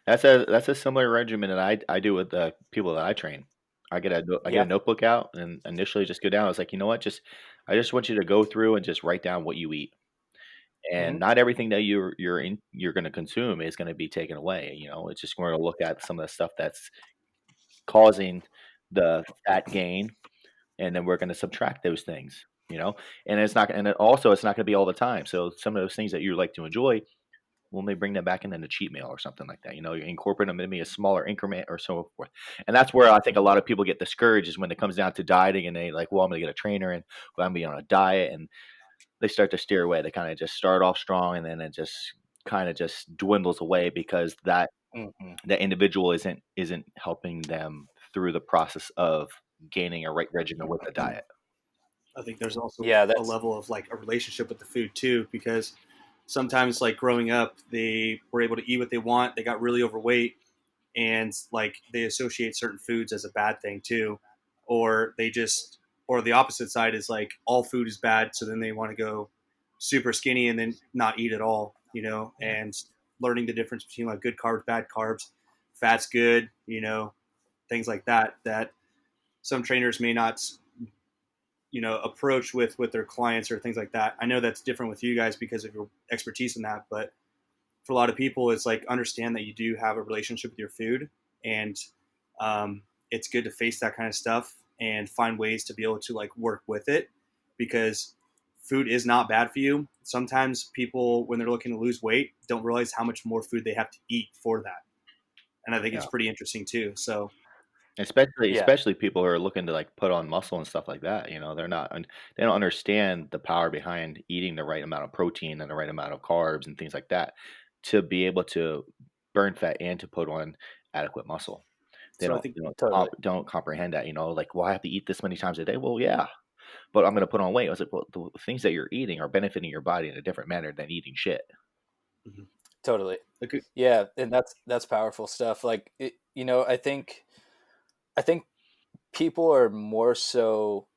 that's a similar regimen that I do with the people that I train. I get a Yeah. notebook out and initially just go down. I was like, you know what? I just want you to go through and just write down what you eat, Mm-hmm. and not everything that you're going to consume is going to be taken away. It's just going to look at some of the stuff that's causing the fat gain, and then we're going to subtract those things, and it's not going to be all the time. So some of those things that you like to enjoy, when they bring them back in a cheat meal or something like that, you incorporate them in maybe a smaller increment or so forth. And that's where I think a lot of people get discouraged, is when it comes down to dieting and they like, well, I'm going to get a trainer and well, I'm going to be on a diet, and they start to steer away. They kind of just start off strong, and then it just kind of just dwindles away, because Hmm. that individual isn't helping them through the process of gaining a right regimen with the diet. I think there's also Yeah, a that's level of like a relationship with the food too, because sometimes like growing up, they were able to eat what they want. They got really overweight, and like they associate certain foods as a bad thing too, or they just, or the opposite side is like all food is bad, so then they want to go super skinny and then not eat at all, Yeah, and learning the difference between like good carbs, bad carbs, fat's good, things like that, that some trainers may not approach with their clients or things like that. I know that's different with you guys because of your expertise in that, but for a lot of people, it's like understand that you do have a relationship with your food, and it's good to face that kind of stuff and find ways to be able to like work with it, because food is not bad for you. Sometimes people, when they're looking to lose weight, don't realize how much more food they have to eat for that, and I think it's yeah. pretty interesting too. So yeah, Especially people who are looking to like put on muscle and stuff like that. They don't understand the power behind eating the right amount of protein and the right amount of carbs and things like that, to be able to burn fat and to put on adequate muscle. They so I don't think they don't totally. don't comprehend that. Like, well, I have to eat this many times a day. Well, yeah, but I'm going to put on weight. I was like, well, the things that you're eating are benefiting your body in a different manner than eating shit. mhm. Totally. Like, Yeah, and that's powerful stuff. Like I think people are more so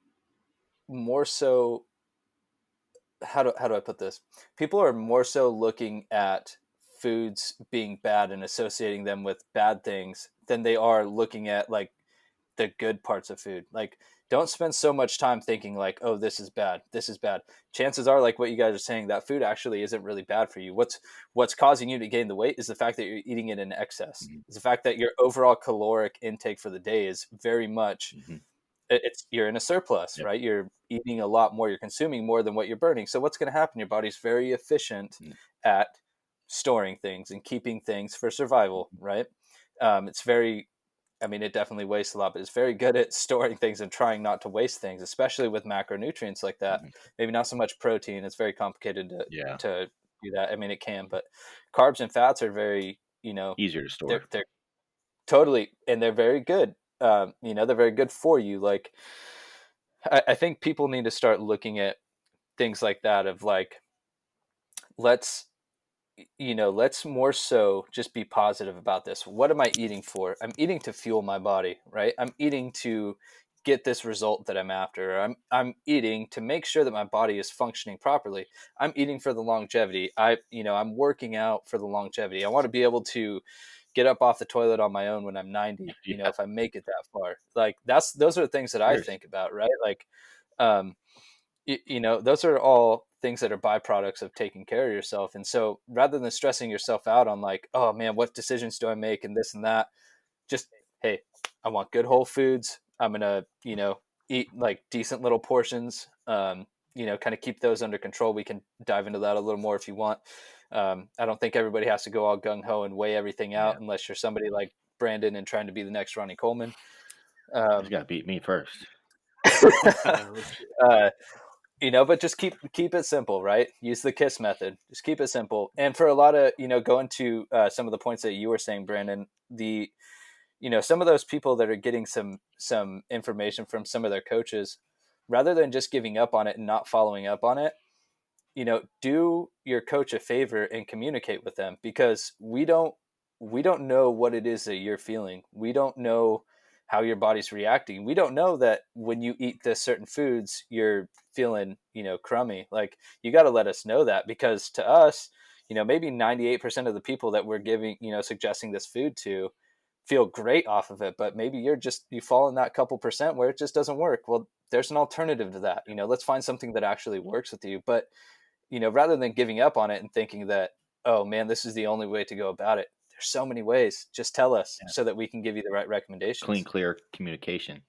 how do I put this? People are more so looking at foods being bad and associating them with bad things than they are looking at like the good parts of food. Like, don't spend so much time thinking like, oh, this is bad, this is bad. Chances are, like what you guys are saying, that food actually isn't really bad for you. What's causing you to gain the weight is the fact that you're eating it in excess. Mhm. It's the fact that your overall caloric intake for the day is very much, Mhm. it's you're in a surplus, Yep. right? You're eating a lot more, you're consuming more than what you're burning. So what's going to happen? Your body's very efficient Mhm. at storing things and keeping things for survival, right? It's very, I mean, it definitely wastes a lot, but it's very good at storing things and trying not to waste things, especially with macronutrients like that. Mhm. Maybe not so much protein. It's very complicated Yeah, to do that. I mean, it can, but carbs and fats are very, easier to they're store. they're totally, and they're very good. They're very good for you. Like, I think people need to start looking at things like that of like, let's let's more so just be positive about this. What am I eating for? I'm eating to fuel my body, right? I'm eating to get this result that I'm after. I'm eating to make sure that my body is functioning properly. I'm eating for the longevity. I'm working out for the longevity. I want to be able to get up off the toilet on my own when I'm 90, Yeah, if I make it that far. Like, those are the things that I cheers. think about, right? Like, um those are all things that are byproducts of taking care of yourself. And so rather than stressing yourself out on like, oh man, what decisions do I make and this and that, just, hey, I want good whole foods. I'm gonna eat like decent little portions. Kind of keep those under control. We can dive into that a little more if you want. I don't think everybody has to go all gung-ho and weigh everything Yeah, out unless you're somebody like Brandon and trying to be the next Ronnie Coleman. he's um, got to beat me first. uh, but just keep it simple, right? Use the KISS method. Just keep it simple. And for a lot of, going to some of the points that you were saying, Brandon, some of those people that are getting some information from some of their coaches, rather than just giving up on it and not following up on it, do your coach a favor and communicate with them, because we don't know what it is that you're feeling. We don't know how your body's reacting. We don't know that when you eat this certain foods, you're feeling, crummy. Like, you got to let us know that, because to us, maybe 98% of the people that we're giving, suggesting this food to feel great off of it, but maybe you fall in that couple percent where it just doesn't work. Well, there's an alternative to that. Let's find something that actually works with you. But rather than giving up on it and thinking that, oh man, this is the only way to go about it, there's so many ways. Just tell us Yeah. so that we can give you the right Clean, recommendations. clear communication.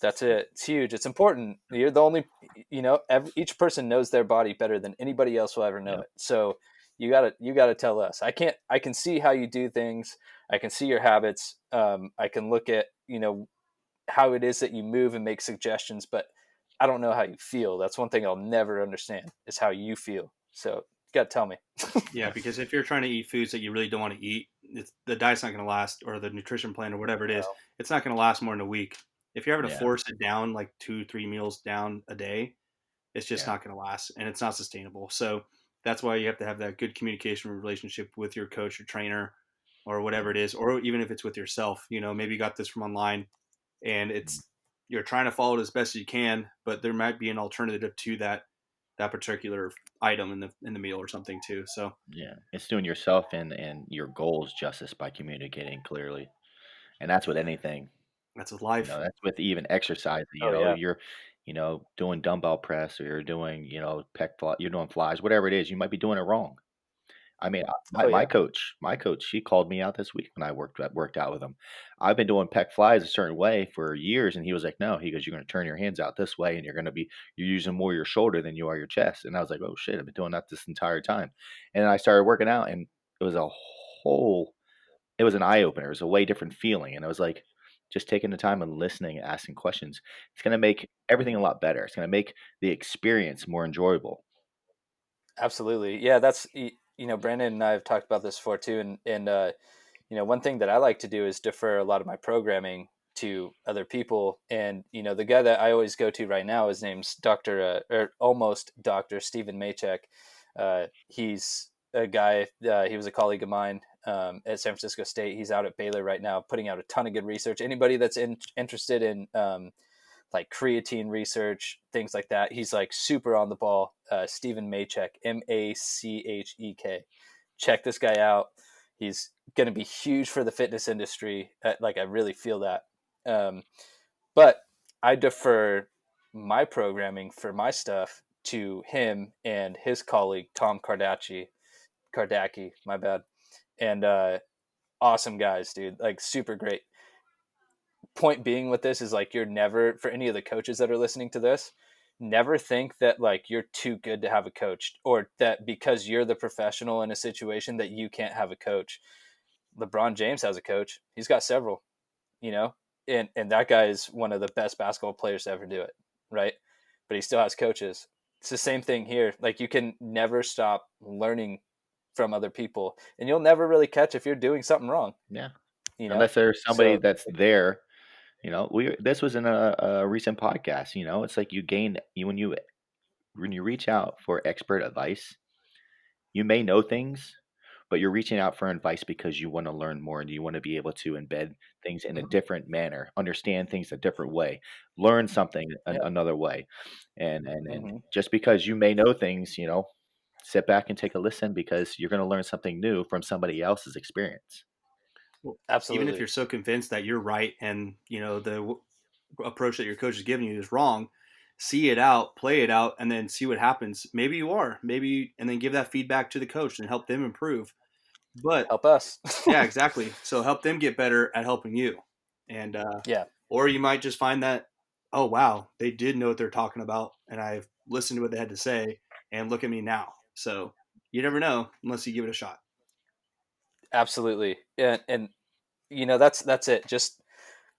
That's it. It's huge. It's important. You're the only, each person knows their body better than anybody else will ever know Yep. it. So you gotta tell us. I can see how you do things. I can see your habits. I can look at, how it is that you move and make suggestions, but I don't know how you feel. That's one thing I'll never understand is how you feel. So you gotta tell me. Yeah, because if you're trying to eat foods that you really don't want to eat, the diet's not going to last, or the nutrition plan, or whatever it is, No. it's not going to last more than a week. If you're having to Yeah. force it down like 2, 3 meals down a day, it's just Yeah. not going to last, and it's not sustainable. So that's why you have to have that good communication relationship with your coach or trainer, or whatever Yeah. it is, or even if it's with yourself. Maybe you got this from online, and you're trying to follow it as best as you can, but there might be an alternative to that particular item in the meal or something too. So Yeah. It's doing yourself and your goals justice by communicating clearly. And that's with anything, that's with life. that's with even exercise, Oh yeah. you're, doing dumbbell press or you're doing, you're doing flies, whatever it is, you might be doing it wrong. I mean, my Oh my yeah. coach my coach, she called me out this week when I worked out with him. I've been doing pec flies a certain way for years, and he was like, "No," he goes, "You're gonna turn your hands out this way, and you're using more your shoulder than you are your chest." And I was like, "Oh shit, I've been doing that this entire time." And then I started working out, and it was whole it was an eye opener. It was a way different feeling, and I was like, just taking the time and listening and asking questions. It's gonna make everything a lot better. It's gonna make the experience more enjoyable. Absolutely. Yeah, Brandon and I have talked about this before too, and one thing that I like to do is defer a lot of my programming to other people. And the guy that I always go to right now, his name's Doctor or almost Doctor Stephen Maychek. He's a guy. He was a colleague of mine at San Francisco State. He's out at Baylor right now, putting out a ton of good research. Anybody that's interested in like creatine research, things like that. He's like super on the ball. Stephen Maychek, Machek. Check this guy out. He's going to be huge for the fitness industry. Like I really feel that. Um, but I defer my programming for my stuff to him and his colleague Tom Kardaki, my bad, and awesome guys, dude. Like super great. Point being with this is like you're never, for any of the coaches that are listening to this, never think that like you're too good to have a coach, or that because you're the professional in a situation that you can't have a coach. LeBron James has a coach. He's got several, you know, and that guy is one of the best basketball players to ever do it, right? But he still has coaches. It's the same thing here. Like you can never stop learning from other people, and you'll never really catch if you're doing something wrong, Yeah. you know. Unless there's somebody So that's there. We this was in a recent podcast. It's like when you reach out for expert advice, you may know things, but you're reaching out for advice because you want to learn more and you want to be able to embed things in a different manner, understand things a different way, learn something yeah. another way, and Hmm. just because you may know things, sit back and take a listen because you're going to learn something new from somebody else's experience. Well, even if Absolutely. you're so convinced that you're right, and the approach that your coach is giving you is wrong, see it out, play it out, and then see what happens. Maybe you are, maybe, and then give that feedback to the coach and help them improve. But Help us. yeah, exactly. So help them get better at helping you, and Yeah, or you might just find that, oh wow, they did know what they're talking about, and I've listened to what they had to say, and look at me now. So you never know unless you give it a shot. absolutely. And that's it. Just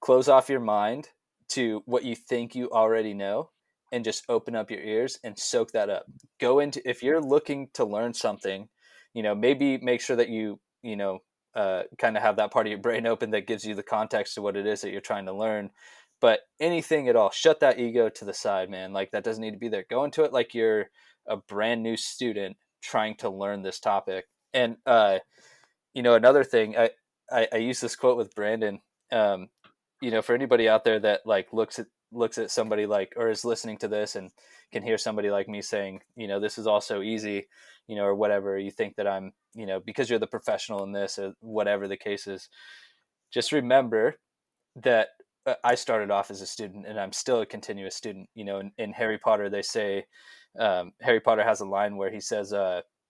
close off your mind to what you think you already know, and just open up your ears and soak that up. Go into, if you're looking to learn something, maybe make sure that kind of have that part of your brain open that gives you the context to what it is that you're trying to learn. But anything at all, shut that ego to the side, man. Like that doesn't need to be there. Go into it like you're a brand new student trying to learn this topic. And another thing, I use this quote with Brandon. Um, for anybody out there that like looks at somebody like, or is listening to this and can hear somebody like me saying, this is all so easy, or whatever, you think that I'm, because you're the professional in this, or whatever the case is, just remember that I started off as a student and I'm still a continuous student. In Harry Potter, they say, Harry Potter has a line where he says,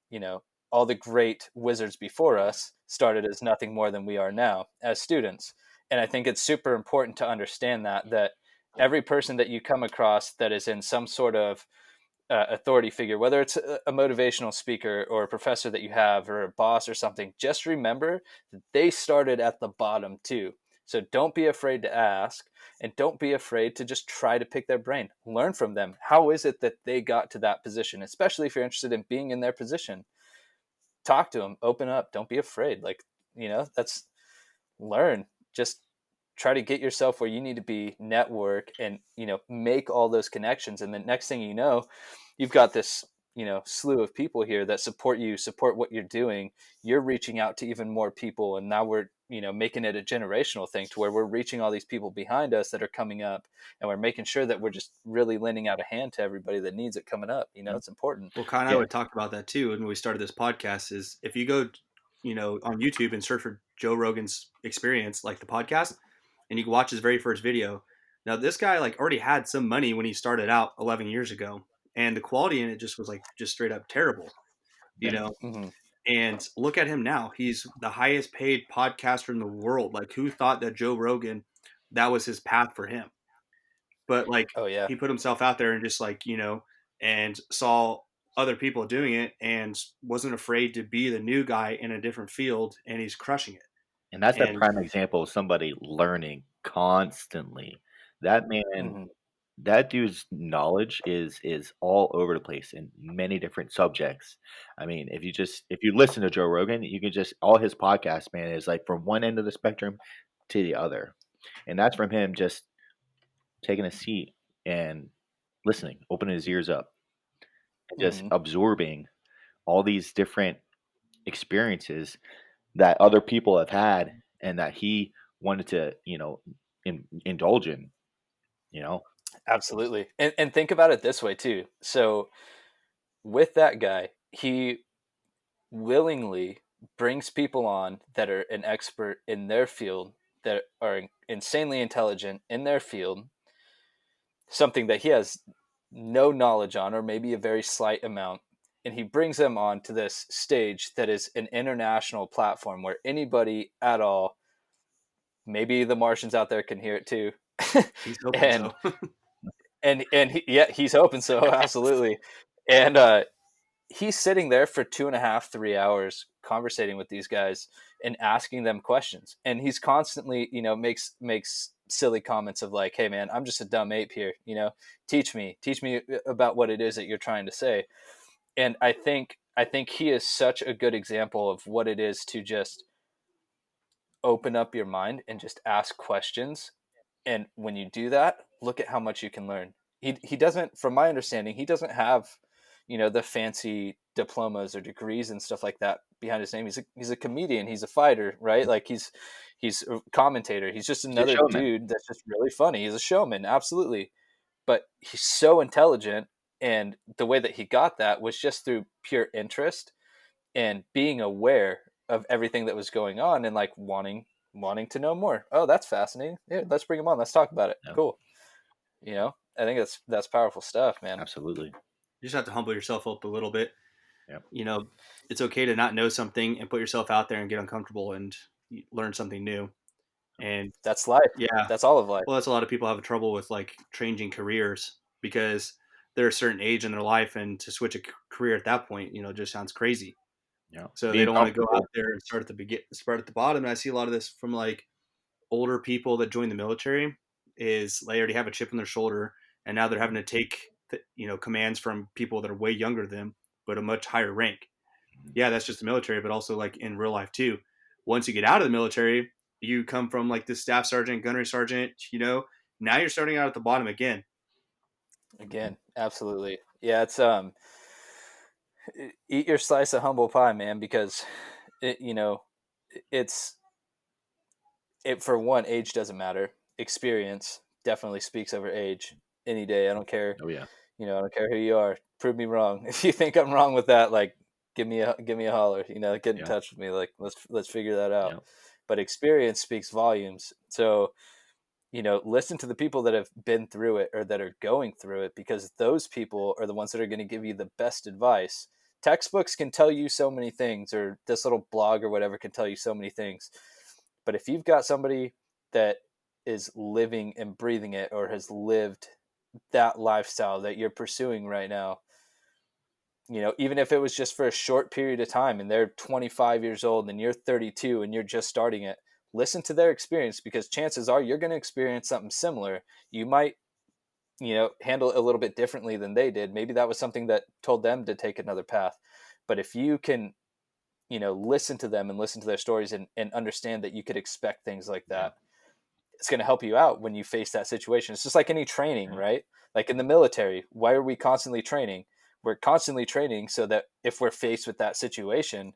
you know, all the great wizards before us started as nothing more than we are now as students. And I think it's super important to understand that every person that you come across that is in some sort of authority figure, whether it's a motivational speaker or a professor that you have or a boss or something, just remember that they started at the bottom too. So don't be afraid to ask, and don't be afraid to just try to pick their brain. Learn from them. How is it that they got to that position? Especially if you're interested in being in their position. Talk to them, open up, don't be afraid. Like, that's learn. Just try to get yourself where you need to be, network, and make all those connections. And the next thing you know, you've got this slew of people here that support you, support what you're doing. You're reaching out to even more people, and now we're making it a generational thing to where we're reaching all these people behind us that are coming up, and we're making sure that we're just really lending out a hand to everybody that needs it coming up. It's important. Well, Kyle and I Yeah, would talk about that too when we started this podcast. Is if you go, on YouTube and search for Joe Rogan's Experience, like the podcast, and you can watch his very first video. Now, this guy like already had some money when he started out 11 years ago, and the quality in it just was like just straight up terrible, you yeah. know. Mm-hmm. And look at him now; he's the highest paid podcaster in the world. Like, who thought that Joe Rogan, that was his path for him? But like Oh yeah. he put himself out there and just like and saw other people doing it and wasn't afraid to be the new guy in a different field, and he's crushing it. And that's that And prime example of somebody learning constantly. That man, Mm-hmm. that dude's knowledge is all over the place in many different subjects. I mean, if you listen to Joe Rogan, you can just all his podcast, man, is like from one end of the spectrum to the other. And that's from him just taking a seat and listening, opening his ears up, and just Mm-hmm. absorbing all these different experiences that other people have had and that he wanted to, indulge in, you know? Absolutely. And think about it this way too. So with that guy, he willingly brings people on that are an expert in their field, that are insanely intelligent in their field, something that he has no knowledge on, or maybe a very slight amount. And he brings them on to this stage that is an international platform where anybody at all, maybe the Martians out there can hear it too. he's hoping and so. yeah, he's hoping so. Absolutely. And he's sitting there for 2.5, 3 hours conversating with these guys and asking them questions. And he's constantly, makes silly comments of like, hey man, I'm just a dumb ape here. Teach me about what it is that you're trying to say. And I think he is such a good example of what it is to just open up your mind and just ask questions. And when you do that, look at how much you can learn. He doesn't, from my understanding, he doesn't have, the fancy diplomas or degrees and stuff like that behind his name. He's a comedian. He's a fighter, right? Like he's a commentator. He's just He's a another showman. dude that's just really funny. He's a showman, absolutely. But he's so intelligent, and the way that he got that was just through pure interest and being aware of everything that was going on, and like wanting to know more. Oh, that's fascinating. Yeah, let's bring him on. Let's talk about it. Yeah, Cool. I think that's powerful stuff, man. absolutely. You just have to humble yourself up a little bit. Yeah. You know, it's okay to not know something and put yourself out there and get uncomfortable and learn something new. And That's life. yeah, That's all of life. well, that's a lot of people have trouble with like changing careers because they're a certain age in their life, and to switch a career at that point, just sounds crazy. Yeah. So they Being don't want to go out comfortable. there and start at the bottom. And I see a lot of this from like older people that join the military is they already have a chip on their shoulder, and now they're having to take commands from people that are way younger than them but a much higher rank. Yeah, that's just the military, but also like in real life too. Once you get out of the military, you come from like the staff sergeant, gunnery sergeant, now you're starting out at the bottom again. Again, absolutely. Yeah, it's eat your slice of humble pie, man, because it, it's it for one, age doesn't matter. Experience definitely speaks over age any day. I don't care. Oh yeah. I don't care who you are. Prove me wrong. If you think I'm wrong with that, like give me a holler. Get in Yeah. touch with me. Like let's figure that out. Yeah. But experience speaks volumes. So listen to the people that have been through it or that are going through it, because those people are the ones that are going to give you the best advice. Textbooks can tell you so many things, or this little blog or whatever can tell you so many things. But if you've got somebody that is living and breathing it, or has lived that lifestyle that you're pursuing right now. Even if it was just for a short period of time and they're 25 years old and you're 32 and you're just starting it, listen to their experience, because chances are you're going to experience something similar. You might, handle it a little bit differently than they did. Maybe that was something that told them to take another path. But if you can, listen to them and listen to their stories, and understand that you could expect things like Yeah. that, it's going to help you out when you face that situation. It's just like any training, Yeah. right? Like in the military, why are we constantly training? We're constantly training so that if we're faced with that situation,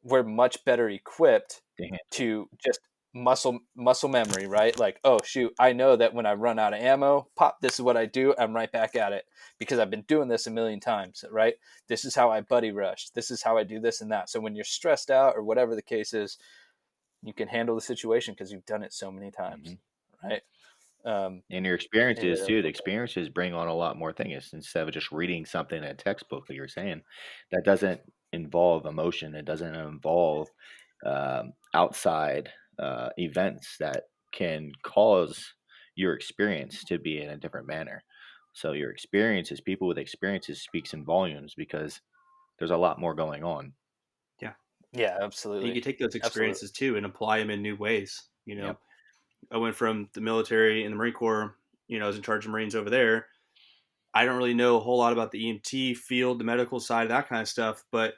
we're much better equipped Damn. to just muscle memory, right? Like, oh shoot, I know that when I run out of ammo, pop, this is what I do. I'm right back at it because I've been doing this a million times, right? This is how I buddy rush. This is how I do this and that. So when you're stressed out or whatever the case is, you can handle the situation because you've done it so many times, Mm-hmm. right? And your Anyway, experiences that was too. The real cool. experiences bring on a lot more things instead of just reading something in a textbook, like you're saying. That doesn't involve emotion. It doesn't involve outside events that can cause your experience to be in a different manner. So your experiences, people with experiences, speaks in volumes because there's a lot more going on. Yeah. Yeah, And you absolutely, can take those absolutely. experiences too and apply them in new ways. Yep. I went from the military and the Marine Corps, I was in charge of Marines over there. I don't really know a whole lot about the EMT field, the medical side, that kind of stuff, but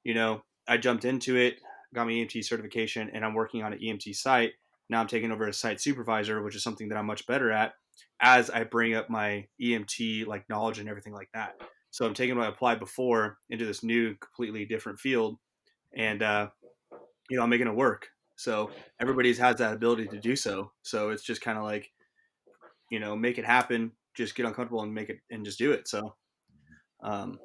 I jumped into it, got my EMT certification, and I'm working on an EMT site. Now I'm taking over as site supervisor, which is something that I'm much better at as I bring up my EMT like knowledge and everything like that. So I'm taking what I applied before into this new, completely different field, and I'm making it work. So everybody's has that ability to do so. So it's just kind of like, make it happen. Just get uncomfortable and make it and just do it. So, um,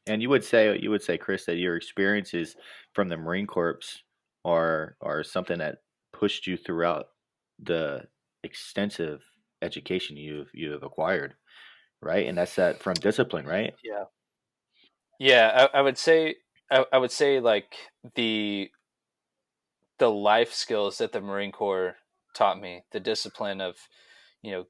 And you would say, Chris, that your experiences from the Marine Corps are something that pushed you throughout the extensive education you have acquired, right? And that's that from discipline, right? Yeah, yeah. I would say, I would say like the life skills that the Marine Corps taught me, the discipline of,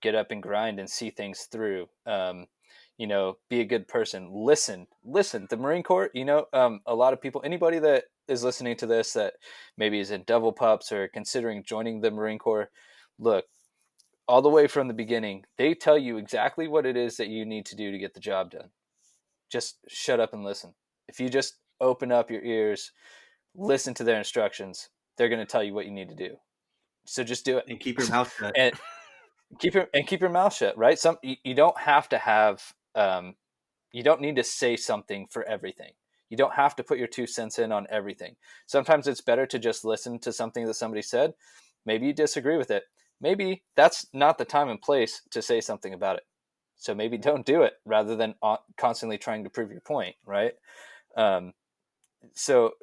get up and grind and see things through. Be a good person. Listen. The Marine Corps, a lot of people, anybody that is listening to this that maybe is in Devil Pups or considering joining the Marine Corps, look, all the way from the beginning, they tell you exactly what it is that you need to do to get the job done. Just shut up and listen. If you just open up your ears, listen to their instructions, they're going to tell you what you need to do. So just do it. and keep your mouth shut. And keep your mouth shut, right? You don't have to have you don't need to say something for everything. You don't have to put your 2 cents in on everything. Sometimes it's better to just listen to something that somebody said. Maybe you disagree with it. Maybe that's not the time and place to say something about it. So maybe don't do it rather than constantly trying to prove your point, right? Um, so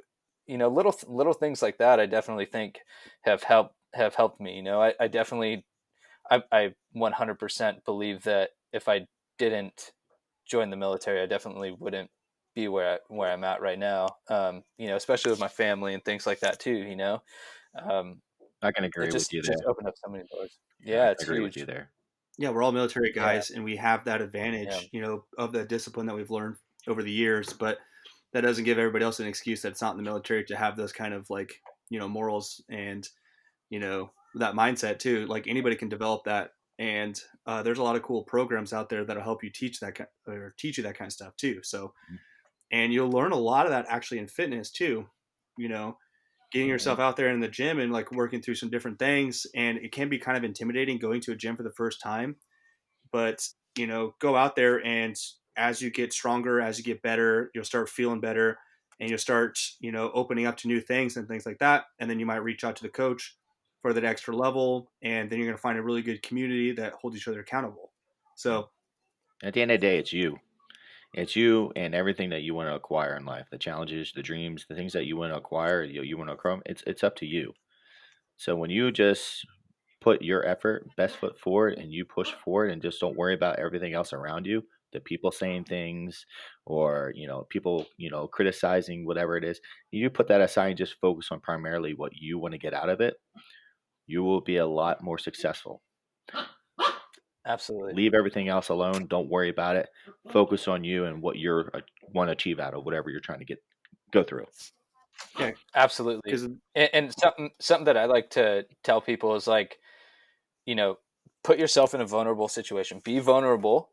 little things like that, I definitely think have helped me. I definitely I 100% believe that if I didn't join the military, I definitely wouldn't be where I'm at right now. Especially with my family and things like that too. Um, I can it agree with you just there. opened up so many doors. Yeah, I Yeah, can it's agree with you huge. there. Yeah, we're all military Yeah, guys, and we have that yeah, advantage, of the discipline that we've learned over the years. But that doesn't give everybody else an excuse that's not in the military to have those kind of like morals and that mindset too. Like anybody can develop that, and there's a lot of cool programs out there that'll help you teach or teach you that kind of stuff too. So, and you'll learn a lot of that actually in fitness too. You know, getting hmm yourself out there in the gym and like working through some different things, and it can be kind of intimidating going to a gym for the first time, but go out there, and as you get stronger, as you get better, you'll start feeling better, and you'll start opening up to new things and things like that, and then you might reach out to the coach for that extra level, and then you're going to find a really good community that holds each other accountable. So At the end of the day, it's you. It's you and everything that you want to acquire in life. The challenges, the dreams, the things that you want to acquire, you want to accrue. It's up to you. So when you just put your effort, best foot forward, and you push forward, and just don't worry about everything else around you, the people saying things, or people criticizing whatever it is. You put that aside and just focus on primarily what you want to get out of it. You will be a lot more successful. Absolutely. Leave everything else alone. Don't worry about it. Focus on you and what you're want to achieve out of whatever you're trying to go through. Yeah, Absolutely. because And something that I like to tell people is like, put yourself in a vulnerable situation. Be vulnerable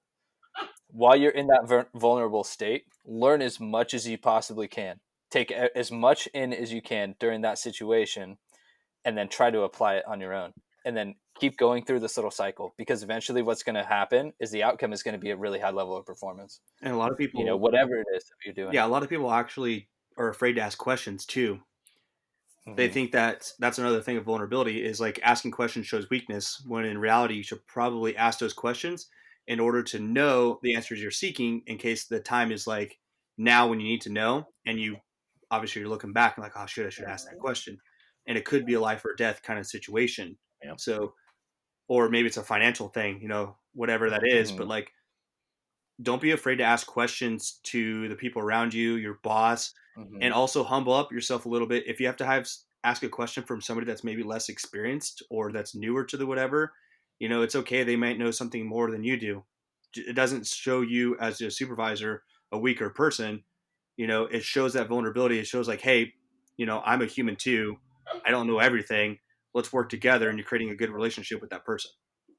while you're in that vulnerable state. Learn as much as you possibly can. Take as much in as you can during that situation, and then try to apply it on your own. And then keep going through this little cycle, because eventually what's going to happen is the outcome is going to be a really high level of performance. and a lot of people, Whatever it is that you're doing. yeah, a lot of people actually are afraid to ask questions too. They Hmm. think that that's another thing of vulnerability is like asking questions shows weakness, when in reality you should probably ask those questions in order to know the answers you're seeking, in case the time is like now when you need to know, and you obviously you're looking back and like, oh shit, I should ask that question, and it could be a life or death kind of situation. Yeah. So, or maybe it's a financial thing, whatever that is, Hmm. but like, don't be afraid to ask questions to the people around you, your boss, Hmm. and also humble up yourself a little bit. If you have to ask a question from somebody that's maybe less experienced or that's newer to the whatever, it's okay. They might know something more than you do. It doesn't show you as a supervisor a weaker person. It shows that vulnerability. It shows like, hey, I'm a human too. I don't know everything. Let's work together, and you're creating a good relationship with that person.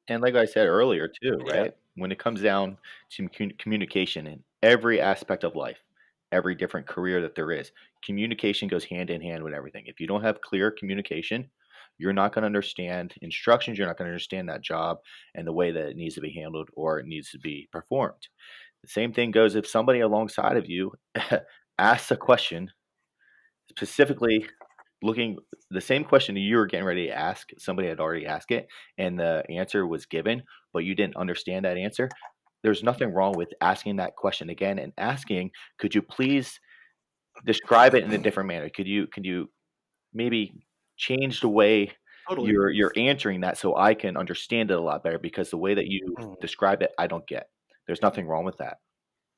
And like I said earlier too, Yeah. right? When it comes down to communication in every aspect of life, every different career that there is, communication goes hand in hand with everything. If you don't have clear communication, you're not going to understand instructions, you're not going to understand that job and the way that it needs to be handled or it needs to be performed. The same thing goes if somebody alongside of you asks a question specifically looking the same question that you were getting ready to ask, somebody had already asked it and the answer was given, but you didn't understand that answer. There's nothing wrong with asking that question again and asking, could you please describe it in a different manner? Could you maybe change the way Totally. you're answering that so I can understand it a lot better because the way that you Hmm. describe it, I don't get. There's nothing wrong with that.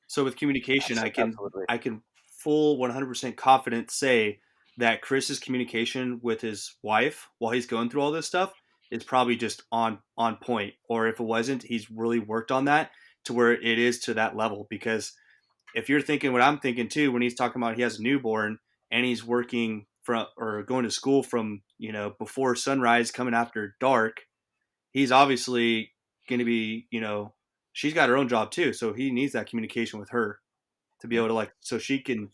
So with communication, Absolutely. I can full 100% confident say that Chris's communication with his wife while he's going through all this stuff is probably just on point. Or if it wasn't, he's really worked on that to where it is to that level. Because if you're thinking what I'm thinking too, when he's talking about he has a newborn and he's working from or going to school from before sunrise, coming after dark, he's obviously going to be she's got her own job too, so he needs that communication with her to be Yeah. able to like so she can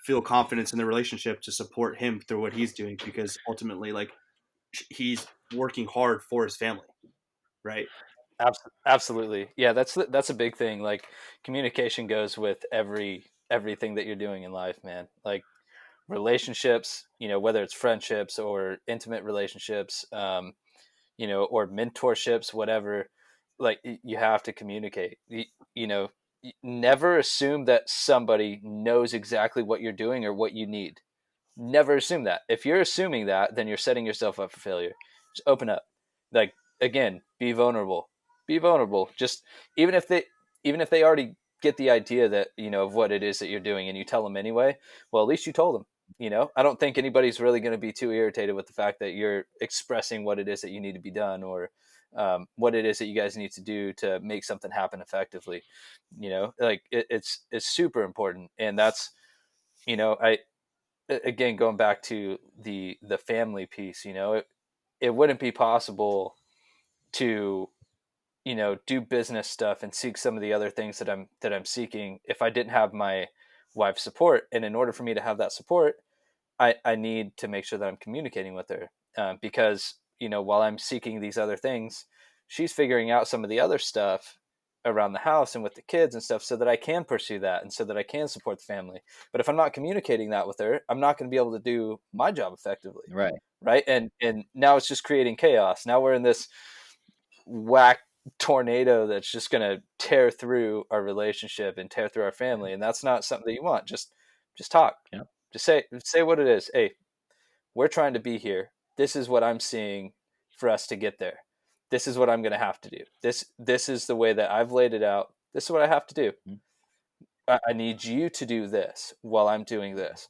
feel confidence in the relationship to support him through what he's doing, because ultimately like he's working hard for his family, right? Absolutely. Yeah, that's a big thing. Like, communication goes with everything that you're doing in life, man. Like, relationships, whether it's friendships or intimate relationships, or mentorships, whatever. Like, you have to communicate. Never assume that somebody knows exactly what you're doing or what you need. Never assume that. If you're assuming that, then you're setting yourself up for failure. Just open up. Like, again, be vulnerable. Be vulnerable. Just even if they already get the idea that of what it is that you're doing, and you tell them anyway, well, at least you told them. I don't think anybody's really going to be too irritated with the fact that you're expressing what it is that you need to be done, or what it is that you guys need to do to make something happen effectively. Like, it's super important, and that's I again, going back to the family piece, it wouldn't be possible to do business stuff and seek some of the other things that I'm seeking if I didn't have my wife's support. And in order for me to have that support, I need to make sure that I'm communicating with her, because while I'm seeking these other things, she's figuring out some of the other stuff around the house and with the kids and stuff, so that I can pursue that and so that I can support the family. But if I'm not communicating that with her, I'm not going to be able to do my job effectively, Right. right? And now it's just creating chaos. Now we're in this whack tornado that's just going to tear through our relationship and tear through our family, and that's not something that you want. Just talk. Yeah. Just say what it is. Hey, we're trying to be here. This is what I'm seeing for us to get there. This is what I'm going to have to do. This is the way that I've laid it out. This is what I have to do. Mhm. I need you to do this while I'm doing this.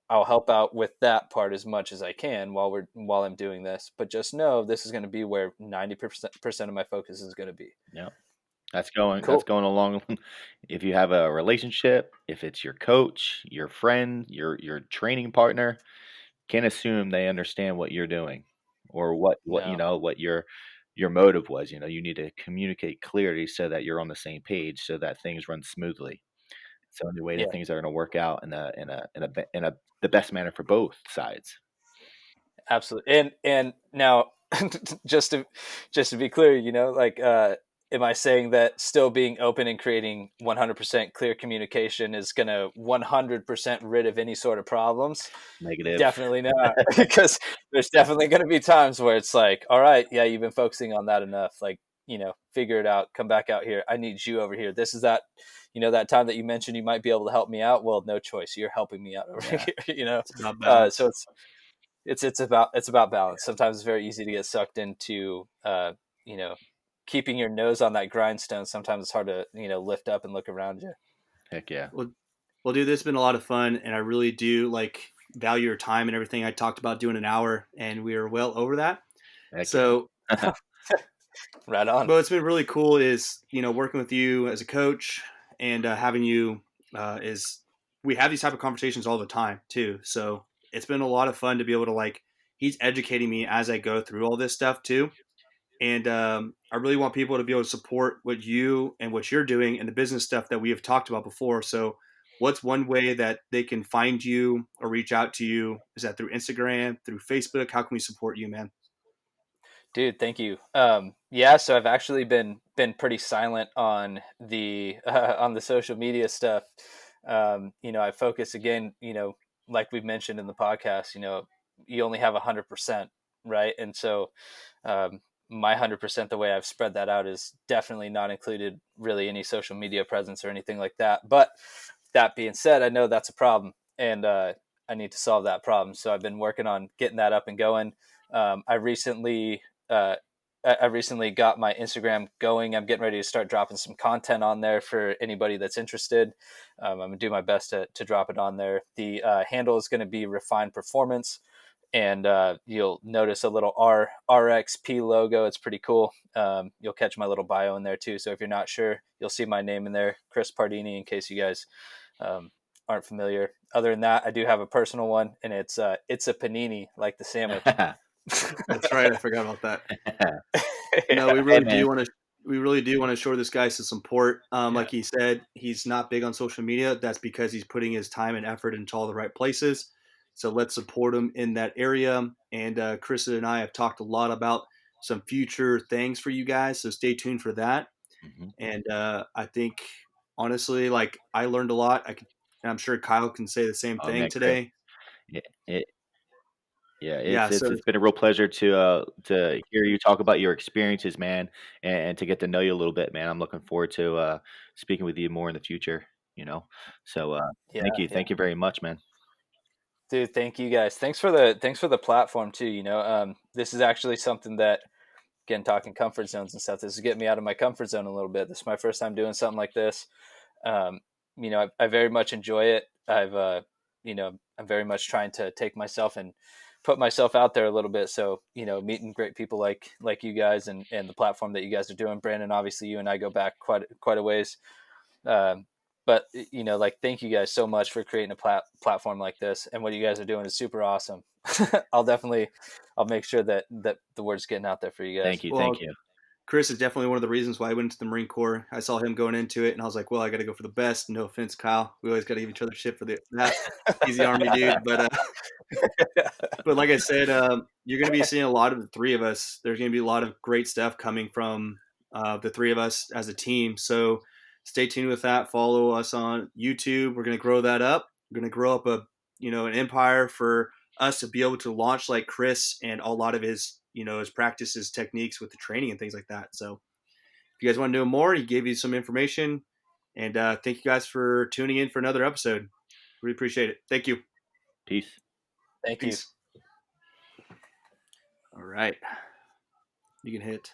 I'll help out with that part as much as I can while I'm doing this. But just know this is going to be where 90% of my focus is going to be. Yeah. That's Cool. going along. If you have a relationship, if it's your coach, your friend, your training partner, can't assume they understand what you're doing or No. what your motive was. You need to communicate clearly so that you're on the same page so that things run smoothly. It's the only way that Yeah. things are going to work out in a the best manner for both sides. Absolutely. And now just to be clear, like am I saying that still being open and creating 100% clear communication is going to 100% rid of any sort of problems? Negative. Definitely not, because there's definitely going to be times where it's like, all right, yeah, you've been focusing on that enough. Like, figure it out. Come back out here. I need you over here. This is that, that time that you mentioned you might be able to help me out. Well, no choice. You're helping me out over Yeah. here. It's about So balance. it's about balance. Sometimes it's very easy to get sucked into, you know, keeping your nose on that grindstone. Sometimes it's hard to, lift up and look around you. Heck yeah. Well, well, dude, this has been a lot of fun, and I really do value your time and everything. I talked about doing an hour, and we are well over that. Heck So, yeah. Right on. but what's been really cool is working with you as a coach and having you is we have these type of conversations all the time too. So it's been a lot of fun to be able to he's educating me as I go through all this stuff too. And I really want people to be able to support what you and what you're doing and the business stuff that we have talked about before. So, what's one way that they can find you or reach out to you? Is that through Instagram, through Facebook? How can we support you, man? Dude, thank you. Yeah, so I've actually been pretty silent on the on the social media stuff. I focus again, like we've mentioned in the podcast, you only have 100%, right? And so, my 100%, the way I've spread that out is definitely not included really any social media presence or anything like that. But that being said, I know that's a problem, and I need to solve that problem. So I've been working on getting that up and going. I recently uh, I recently got my Instagram going. I'm getting ready to start dropping some content on there for anybody that's interested. I'm gonna do my best to drop it on there. The handle is going to be Refined Performance, and you'll notice a little RXP logo. It's pretty cool. You'll catch my little bio in there too. So if you're not sure, you'll see my name in there, Chris Pardini, in case you guys um, aren't familiar. Other than that, I do have a personal one, and it's a panini, like the sandwich. That's right. I forgot about that. No, Yeah. Hey man. we really do want to show this guy some support. Yeah. Like he said, he's not big on social media. That's because he's putting his time and effort into all the right places. So let's support him in that area. And Chris and I have talked a lot about some future things for you guys. So stay tuned for that. Hmm. And I think honestly, I learned a lot. And I'm sure Kyle can say the same Oh thing man, Chris. today. It, yeah, Yeah. it's So it's been a real pleasure to hear you talk about your experiences, man, and to get to know you a little bit, man. I'm looking forward to speaking with you more in the future. You know, so Yeah, yeah. thank you very much, man. Dude, thank you guys. Thanks for the platform too. This is actually something that, again, talking comfort zones and stuff. This is getting me out of my comfort zone a little bit. This is my first time doing something like this. Um, I very much enjoy it. I'm very much trying to take myself and put myself out there a little bit. So, meeting great people like you guys and the platform that you guys are doing. Branden, obviously, you and I go back quite a ways. Um, but thank you guys so much for creating a platform like this, and what you guys are doing is super awesome. I'll make sure that the word's getting out there for you guys. Thank well, you. Chris is definitely one of the reasons why I went into the Marine Corps. I saw him going into it, and I was like, "Well, I got to go for the best." No offense, Kyle. We always got to give each other shit for that. He's the Army dude, but like I said, you're going to be seeing a lot of the three of us. There's going to be a lot of great stuff coming from the three of us as a team. So stay tuned with that. Follow us on YouTube. We're going to grow that up. We're going to grow up an empire for us to be able to launch like Chris and a lot of his his practices, techniques with the training and things like that. So if you guys want to know more, he gave you some information. And thank you guys for tuning in for another episode. Really appreciate it. Thank you. Peace. Thank you. Peace. All right. You can hit